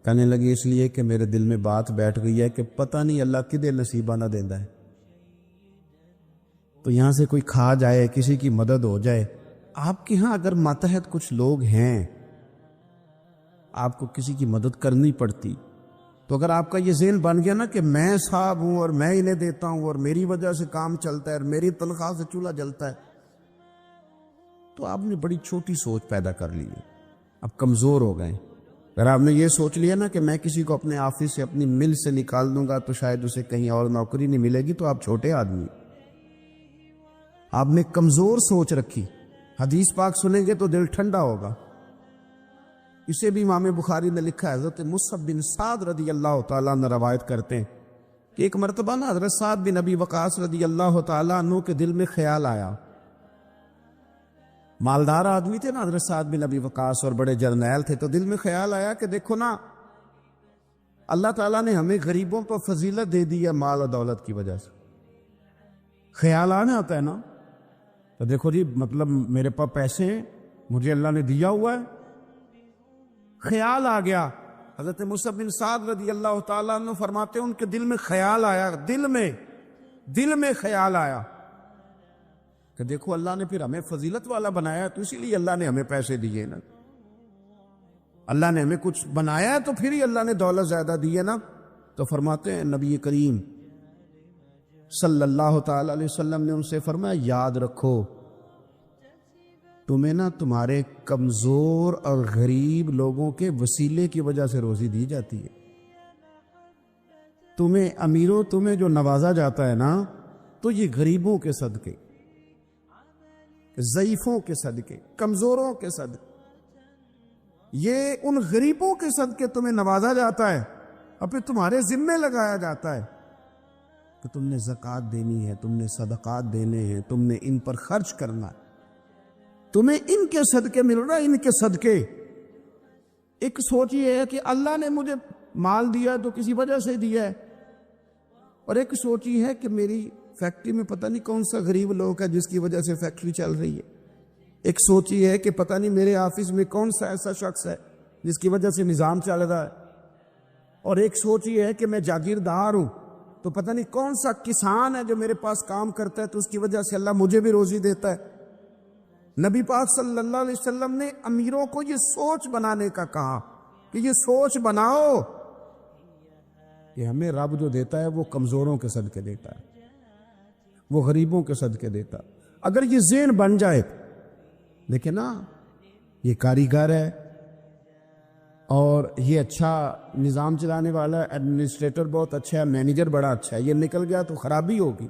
Speaker 2: کہنے لگے اس لیے کہ میرے دل میں بات بیٹھ گئی ہے کہ پتہ نہیں اللہ کدے نصیبہ نہ دیندا ہے، تو یہاں سے کوئی کھا جائے، کسی کی مدد ہو جائے۔ آپ کے ہاں اگر ماتحت کچھ لوگ ہیں، آپ کو کسی کی مدد کرنی پڑتی، تو اگر آپ کا یہ ذہن بن گیا نا کہ میں صاحب ہوں اور میں انہیں دیتا ہوں اور میری وجہ سے کام چلتا ہے اور میری تنخواہ سے چولہا جلتا ہے، تو آپ نے بڑی چھوٹی سوچ پیدا کر لی ہے، اب کمزور ہو گئے۔ اگر آپ نے یہ سوچ لیا نا کہ میں کسی کو اپنے آفس سے اپنی مل سے نکال دوں گا تو شاید اسے کہیں اور نوکری نہیں ملے گی، تو آپ چھوٹے آدمی، آپ نے کمزور سوچ رکھی۔ حدیث پاک سنیں گے تو دل ٹھنڈا ہوگا۔ اسے بھی امام بخاری نے لکھا ہے، حضرت مصعب بن سعد رضی اللہ تعالیٰ عنہ روایت کرتے ہیں کہ ایک مرتبہ نا حضرت سعد بن ابی وقاص رضی اللہ تعالیٰ عنہ کے دل میں خیال آیا، مالدار آدمی تھے نا حضرت سعد بن ابی وقاص اور بڑے جرنیل تھے، تو دل میں خیال آیا کہ دیکھو نا اللہ تعالیٰ نے ہمیں غریبوں پر فضیلت دے دی ہے مال و دولت کی وجہ سے۔ خیال آنا ہوتا ہے نا، تو دیکھو جی مطلب میرے پاس پیسے ہیں، مجھے اللہ نے دیا ہوا ہے، خیال آ گیا۔ حضرت مصعب بن سعد رضی اللہ تعالیٰ عنہ فرماتے ہیں ان کے دل میں خیال آیا، دل میں خیال آیا کہ دیکھو اللہ نے پھر ہمیں فضیلت والا بنایا، تو اسی لیے اللہ نے ہمیں پیسے دیے نا، اللہ نے ہمیں کچھ بنایا ہے تو پھر ہی اللہ نے دولت زیادہ دی ہے نا۔ تو فرماتے ہیں نبی کریم صلی اللہ تعالی علیہ وسلم نے ان سے فرمایا یاد رکھو تمہیں نا تمہارے کمزور اور غریب لوگوں کے وسیلے کی وجہ سے روزی دی جاتی ہے، تمہیں امیروں تمہیں جو نوازا جاتا ہے نا تو یہ غریبوں کے صدقے، ضعیفوں کے صدقے، کمزوروں کے صدقے، یہ ان غریبوں کے صدقے تمہیں نوازا جاتا ہے اور پھر تمہارے ذمے لگایا جاتا ہے کہ تم نے زکوٰۃ دینی ہے، تم نے صدقات دینے ہیں، تم نے ان پر خرچ کرنا ہے، تمہیں ان کے صدقے مل رہا ہے، ان کے صدقے۔ ایک سوچ یہ ہے کہ اللہ نے مجھے مال دیا تو کسی وجہ سے دیا ہے، اور ایک سوچ یہ ہے کہ میری فیکٹری میں پتہ نہیں کون سا غریب لوگ ہے جس کی وجہ سے فیکٹری چل رہی ہے، ایک سوچ یہ ہے کہ پتہ نہیں میرے آفس میں کون سا ایسا شخص ہے جس کی وجہ سے نظام چل رہا ہے، اور ایک سوچ یہ ہے کہ میں جاگیردار ہوں تو پتہ نہیں کون سا کسان ہے جو میرے پاس کام کرتا ہے تو اس کی وجہ سے اللہ مجھے بھی روزی دیتا ہے۔ نبی پاک صلی اللہ علیہ وسلم نے امیروں کو یہ سوچ بنانے کا کہا کہ یہ سوچ بناؤ کہ ہمیں رب جو دیتا ہے وہ کمزوروں کے صدقے دیتا ہے، وہ غریبوں کے صدقے دیتا ہے۔ اگر یہ ذہن بن جائے، دیکھیں نا یہ کاریگر ہے اور یہ اچھا نظام چلانے والا ہے، ایڈمنسٹریٹر بہت اچھا ہے، مینیجر بڑا اچھا ہے، یہ نکل گیا تو خرابی ہوگی۔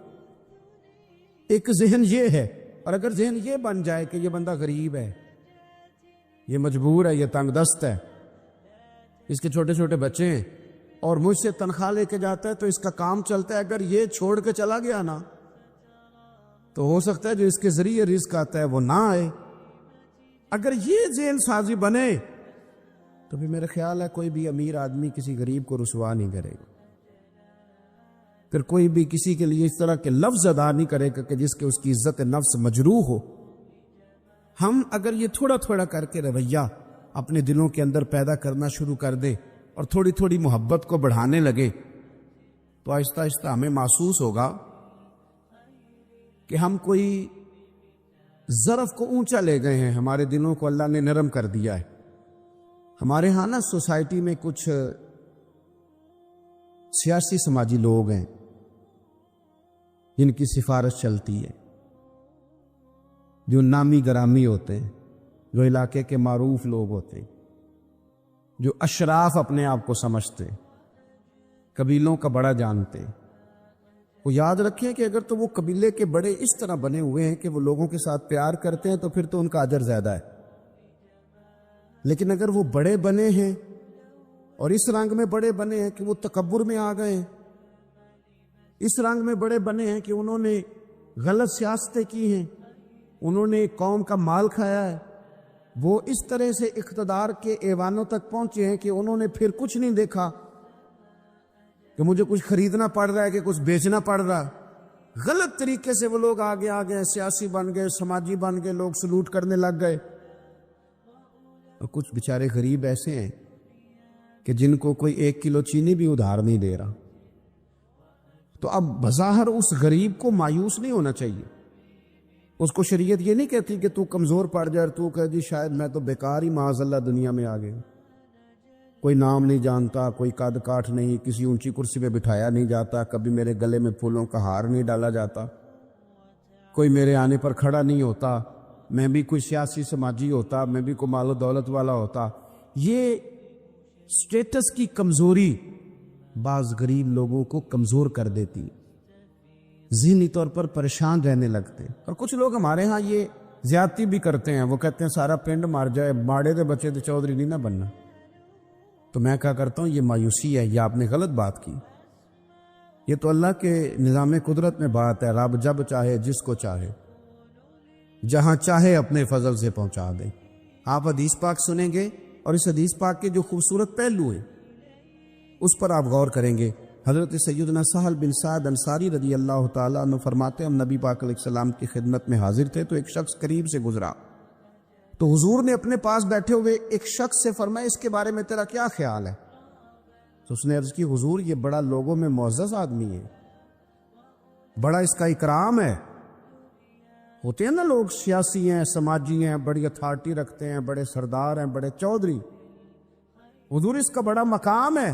Speaker 2: ایک ذہن یہ ہے، اور اگر ذہن یہ بن جائے کہ یہ بندہ غریب ہے، یہ مجبور ہے، یہ تنگ دست ہے، اس کے چھوٹے چھوٹے بچے ہیں، اور مجھ سے تنخواہ لے کے جاتا ہے تو اس کا کام چلتا ہے، اگر یہ چھوڑ کے چلا گیا نا تو ہو سکتا ہے جو اس کے ذریعے رزق آتا ہے وہ نہ آئے۔ اگر یہ ذہن سازی بنے تو بھی میرا خیال ہے کوئی بھی امیر آدمی کسی غریب کو رسوا نہیں کرے گا، پھر کوئی بھی کسی کے لیے اس طرح کے لفظ ادا نہیں کرے گا کہ جس کے اس کی عزت نفس مجروح ہو۔ ہم اگر یہ تھوڑا تھوڑا کر کے رویہ اپنے دلوں کے اندر پیدا کرنا شروع کر دے اور تھوڑی تھوڑی محبت کو بڑھانے لگے تو آہستہ آہستہ ہمیں محسوس ہوگا کہ ہم کوئی ظرف کو اونچا لے گئے ہیں، ہمارے دلوں کو اللہ نے نرم کر دیا ہے۔ ہمارے ہاں نا سوسائٹی میں کچھ سیاسی سماجی لوگ ہیں جن کی سفارش چلتی ہے، جو نامی گرامی ہوتے ہیں، جو علاقے کے معروف لوگ ہوتے ہیں، جو اشراف اپنے آپ کو سمجھتے، قبیلوں کا بڑا جانتے۔ وہ یاد رکھیں کہ اگر تو وہ قبیلے کے بڑے اس طرح بنے ہوئے ہیں کہ وہ لوگوں کے ساتھ پیار کرتے ہیں تو پھر تو ان کا اجر زیادہ ہے، لیکن اگر وہ بڑے بنے ہیں اور اس رنگ میں بڑے بنے ہیں کہ وہ تکبر میں آ گئے ہیں، اس رنگ میں بڑے بنے ہیں کہ انہوں نے غلط سیاستیں کی ہیں، انہوں نے قوم کا مال کھایا ہے، وہ اس طرح سے اقتدار کے ایوانوں تک پہنچے ہیں کہ انہوں نے پھر کچھ نہیں دیکھا کہ مجھے کچھ خریدنا پڑ رہا ہے کہ کچھ بیچنا پڑ رہا ہے۔ غلط طریقے سے وہ لوگ آگے آگے سیاسی بن گئے، سماجی بن گئے، لوگ سلوٹ کرنے لگ گئے۔ اور کچھ بیچارے غریب ایسے ہیں کہ جن کو کوئی 1 کلو چینی بھی ادھار نہیں دے رہا۔ تو اب بظاہر اس غریب کو مایوس نہیں ہونا چاہیے، اس کو شریعت یہ نہیں کہتی کہ تو کمزور پڑ جائے، تو کہہ جی شاید میں تو بیکار ہی معاذ اللہ دنیا میں آ گیا، کوئی نام نہیں جانتا، کوئی قد کاٹ نہیں، کسی اونچی کرسی پہ بٹھایا نہیں جاتا، کبھی میرے گلے میں پھولوں کا ہار نہیں ڈالا جاتا، کوئی میرے آنے پر کھڑا نہیں ہوتا، میں بھی کوئی سیاسی سماجی ہوتا، میں بھی کوئی مال و دولت والا ہوتا۔ یہ سٹیٹس کی کمزوری بعض غریب لوگوں کو کمزور کر دیتی، ذہنی طور پر پریشان رہنے لگتے۔ اور کچھ لوگ ہمارے ہاں یہ زیادتی بھی کرتے ہیں، وہ کہتے ہیں سارا پنڈ مار جائے، ماڑے دے بچے تو چودھری نہیں نہ بننا۔ تو میں کہا کرتا ہوں یہ مایوسی ہے، یہ آپ نے غلط بات کی۔ یہ تو اللہ کے نظام قدرت میں بات ہے، رب جب چاہے جس کو چاہے جہاں چاہے اپنے فضل سے پہنچا دے۔ آپ حدیث پاک سنیں گے اور اس حدیث پاک کے جو خوبصورت پہلو ہیں اس پر آپ غور کریں گے۔ حضرت سیدنا سہل بن سعد انصاری رضی اللہ تعالیٰ عنہ فرماتے ہیں ہم نبی پاک علیہ السلام کی خدمت میں حاضر تھے تو ایک شخص قریب سے گزرا، تو حضور نے اپنے پاس بیٹھے ہوئے ایک شخص سے فرمایا اس کے بارے میں تیرا کیا خیال ہے؟ تو اس نے عرض کی حضور یہ بڑا لوگوں میں معزز آدمی ہے، بڑا اس کا اکرام ہے۔ ہوتے ہیں نا لوگ سیاسی ہیں، سماجی ہیں، بڑی اتھارٹی رکھتے ہیں، بڑے سردار ہیں، بڑے چودھری، حضور اس کا بڑا مقام ہے۔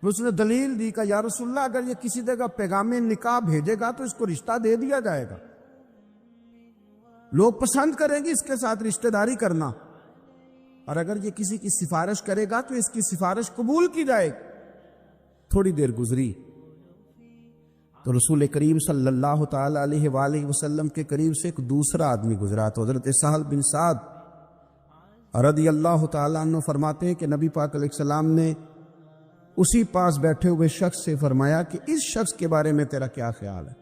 Speaker 2: اس نے دلیل دی کہ یا رسول اللہ اگر یہ کسی جگہ پیغام نکاح بھیجے گا تو اس کو رشتہ دے دیا جائے گا، لوگ پسند کریں گے اس کے ساتھ رشتہ داری کرنا، اور اگر یہ کسی کی سفارش کرے گا تو اس کی سفارش قبول کی جائے گی۔ تھوڑی دیر گزری تو رسول کریم صلی اللہ تعالی علیہ وآلہ وسلم کے قریب سے ایک دوسرا آدمی گزرا، تو حضرت سہل بن سعد رضی اللہ تعالیٰ عنہ فرماتے ہیں کہ نبی پاک علیہ السلام نے اسی پاس بیٹھے ہوئے شخص سے فرمایا کہ اس شخص کے بارے میں تیرا کیا خیال ہے؟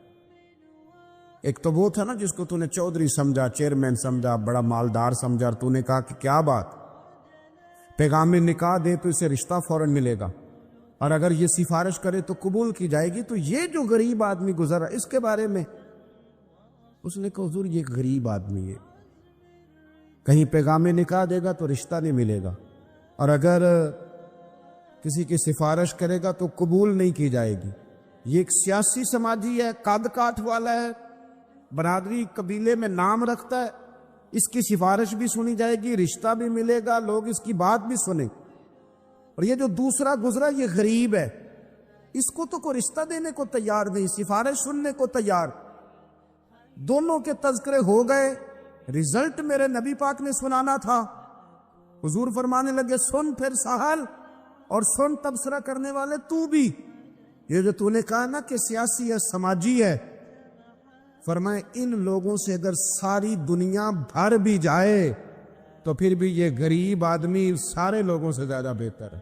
Speaker 2: ایک تو وہ تھا نا جس کو تو نے چودھری سمجھا، چیئرمین سمجھا، بڑا مالدار سمجھا، اور تو نے کہا کہ کیا بات، پیغام نکاح دے تو اسے رشتہ فوراً ملے گا، اور اگر یہ سفارش کرے تو قبول کی جائے گی۔ تو یہ جو غریب آدمی گزرا اس کے بارے میں اس نے کہا حضور یہ ایک غریب آدمی ہے، کہیں پیغام نکاح دے گا تو رشتہ نہیں ملے گا، اور اگر کسی کی سفارش کرے گا تو قبول نہیں کی جائے گی۔ یہ ایک سیاسی سماجی ہے، قد کاٹ والا ہے، برادری قبیلے میں نام رکھتا ہے، اس کی سفارش بھی سنی جائے گی، رشتہ بھی ملے گا، لوگ اس کی بات بھی سنیں۔ اور یہ جو دوسرا گزرا یہ غریب ہے، اس کو تو کوئی رشتہ دینے کو تیار نہیں، سفارش سننے کو تیار۔ دونوں کے تذکرے ہو گئے، رزلٹ میرے نبی پاک نے سنانا تھا۔ حضور فرمانے لگے سن پھر سہل، اور سن تبصرہ کرنے والے تو بھی، یہ جو تو نے کہا نا کہ سیاسی ہے، سماجی ہے، فرمائے ان لوگوں سے اگر ساری دنیا بھر بھی جائے تو پھر بھی یہ غریب آدمی سارے لوگوں سے زیادہ بہتر ہے۔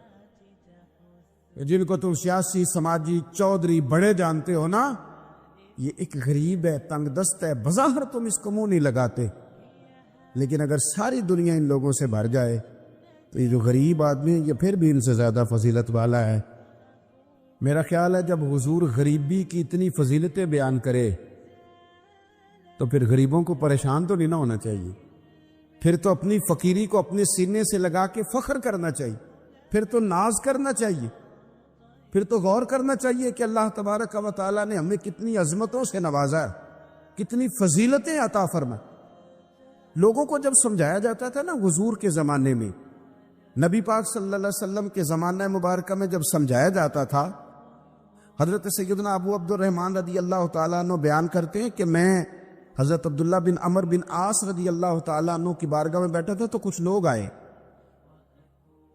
Speaker 2: جن کو تم سیاسی سماجی چودھری بڑے جانتے ہو نا، یہ ایک غریب ہے، تنگ دست ہے، بظاہر تم اس کو منہ نہیں لگاتے، لیکن اگر ساری دنیا ان لوگوں سے بھر جائے تو یہ جو غریب آدمی ہے یہ پھر بھی ان سے زیادہ فضیلت والا ہے۔ میرا خیال ہے جب حضور غریبی کی اتنی فضیلتیں بیان کرے تو پھر غریبوں کو پریشان تو نہیں نہ ہونا چاہیے، پھر تو اپنی فقیری کو اپنے سینے سے لگا کے فخر کرنا چاہیے، پھر تو ناز کرنا چاہیے، پھر تو غور کرنا چاہیے کہ اللہ تبارک و تعالیٰ نے ہمیں کتنی عظمتوں سے نوازا ہے، کتنی فضیلتیں عطا فرمائے۔ لوگوں کو جب سمجھایا جاتا تھا نا حضور کے زمانے میں، نبی پاک صلی اللہ علیہ وسلم کے زمانہ مبارکہ میں جب سمجھایا جاتا تھا، حضرت سیدنا ابو عبد الرحمن رضی اللہ تعالیٰ عنہ بیان کرتے ہیں کہ میں حضرت عبداللہ بن عمر بن عاص رضی اللہ تعالیٰ عنہ کی بارگاہ میں بیٹھا تھا تو کچھ لوگ آئے،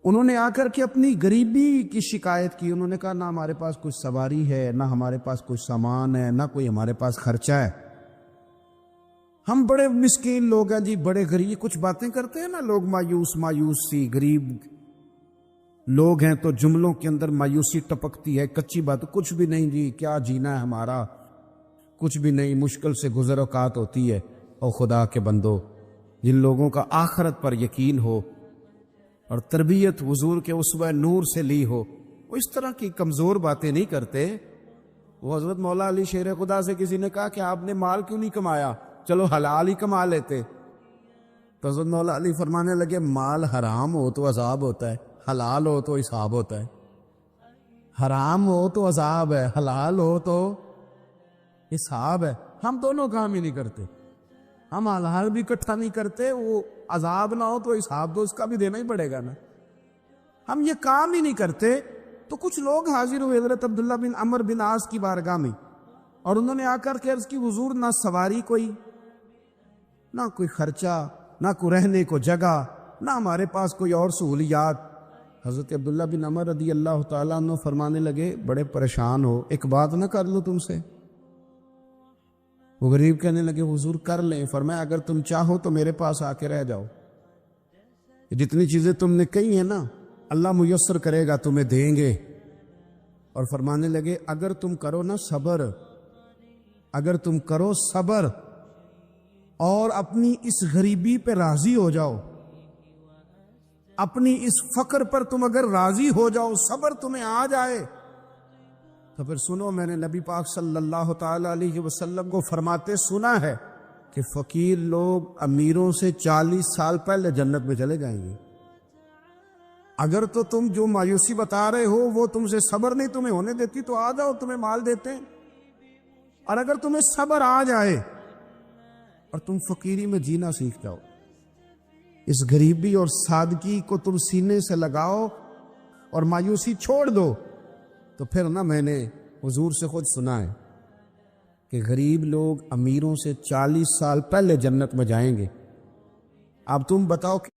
Speaker 2: انہوں نے آ کر کے اپنی غریبی کی شکایت کی۔ انہوں نے کہا نہ ہمارے پاس کوئی سواری ہے، نہ ہمارے پاس کوئی سامان ہے، نہ کوئی ہمارے پاس خرچہ ہے، ہم بڑے مسکین لوگ ہیں جی، بڑے غریب۔ کچھ باتیں کرتے ہیں نا لوگ، مایوس سی، غریب لوگ ہیں تو جملوں کے اندر مایوسی ٹپکتی ہے، کچی بات، کچھ بھی نہیں جی، کیا جینا ہے ہمارا، کچھ بھی نہیں، مشکل سے گزر اوقات ہوتی ہے۔ اور خدا کے بندو، جن لوگوں کا آخرت پر یقین ہو اور تربیت حضور کے اسوہ نور سے لی ہو، وہ اس طرح کی کمزور باتیں نہیں کرتے۔ وہ حضرت مولا علی شیر خدا سے کسی نے کہا کہ آپ نے مال کیوں نہیں کمایا، چلو حلال ہی کما لیتے۔ تو حضرت مولا علی فرمانے لگے مال حرام ہو تو عذاب ہوتا ہے، حلال ہو تو حساب ہوتا ہے۔ حرام ہو تو عذاب ہے، حلال ہو تو حساب ہے۔ ہم دونوں کام ہی نہیں کرتے، ہم حلال بھی اکٹھا نہیں کرتے، وہ عذاب نہ ہو تو حساب تو اس کا بھی دینا ہی پڑے گا نا، ہم یہ کام ہی نہیں کرتے۔ تو کچھ لوگ حاضر ہوئے حضرت عبداللہ بن عمر بن عاص کی بارگاہ میں، اور انہوں نے آ کر کے عرض کی حضور نہ سواری کوئی، نہ کوئی خرچہ، نہ کوئی رہنے کو جگہ، نہ ہمارے پاس کوئی اور سہولیات۔ حضرت عبداللہ بن عمر رضی اللہ تعالیٰ عنہ فرمانے لگے بڑے پریشان ہو، ایک بات نہ کر لوں تم سے؟ وہ غریب کہنے لگے حضور کر لیں۔ فرمایا اگر تم چاہو تو میرے پاس آ کے رہ جاؤ، جتنی چیزیں تم نے کہی ہیں نا اللہ میسر کرے گا، تمہیں دیں گے۔ اور فرمانے لگے اگر تم کرو نا صبر، اگر تم کرو صبر اور اپنی اس غریبی پہ راضی ہو جاؤ، اپنی اس فقر پر تم اگر راضی ہو جاؤ، صبر تمہیں آ جائے، تو پھر سنو میں نے نبی پاک صلی اللہ تعالی علیہ وسلم کو فرماتے سنا ہے کہ فقیر لوگ امیروں سے 40 سال پہلے جنت میں چلے جائیں گے۔ اگر تو تم جو مایوسی بتا رہے ہو وہ تم سے صبر نہیں تمہیں ہونے دیتی تو آ جاؤ، تمہیں مال دیتے ہیں۔ اور اگر تمہیں صبر آ جائے اور تم فقیری میں جینا سیکھ جاؤ، اس غریبی اور سادگی کو تم سینے سے لگاؤ اور مایوسی چھوڑ دو، تو پھر نا میں نے حضور سے خود سنا ہے کہ غریب لوگ امیروں سے 40 سال پہلے جنت میں جائیں گے۔ اب تم بتاؤ کہ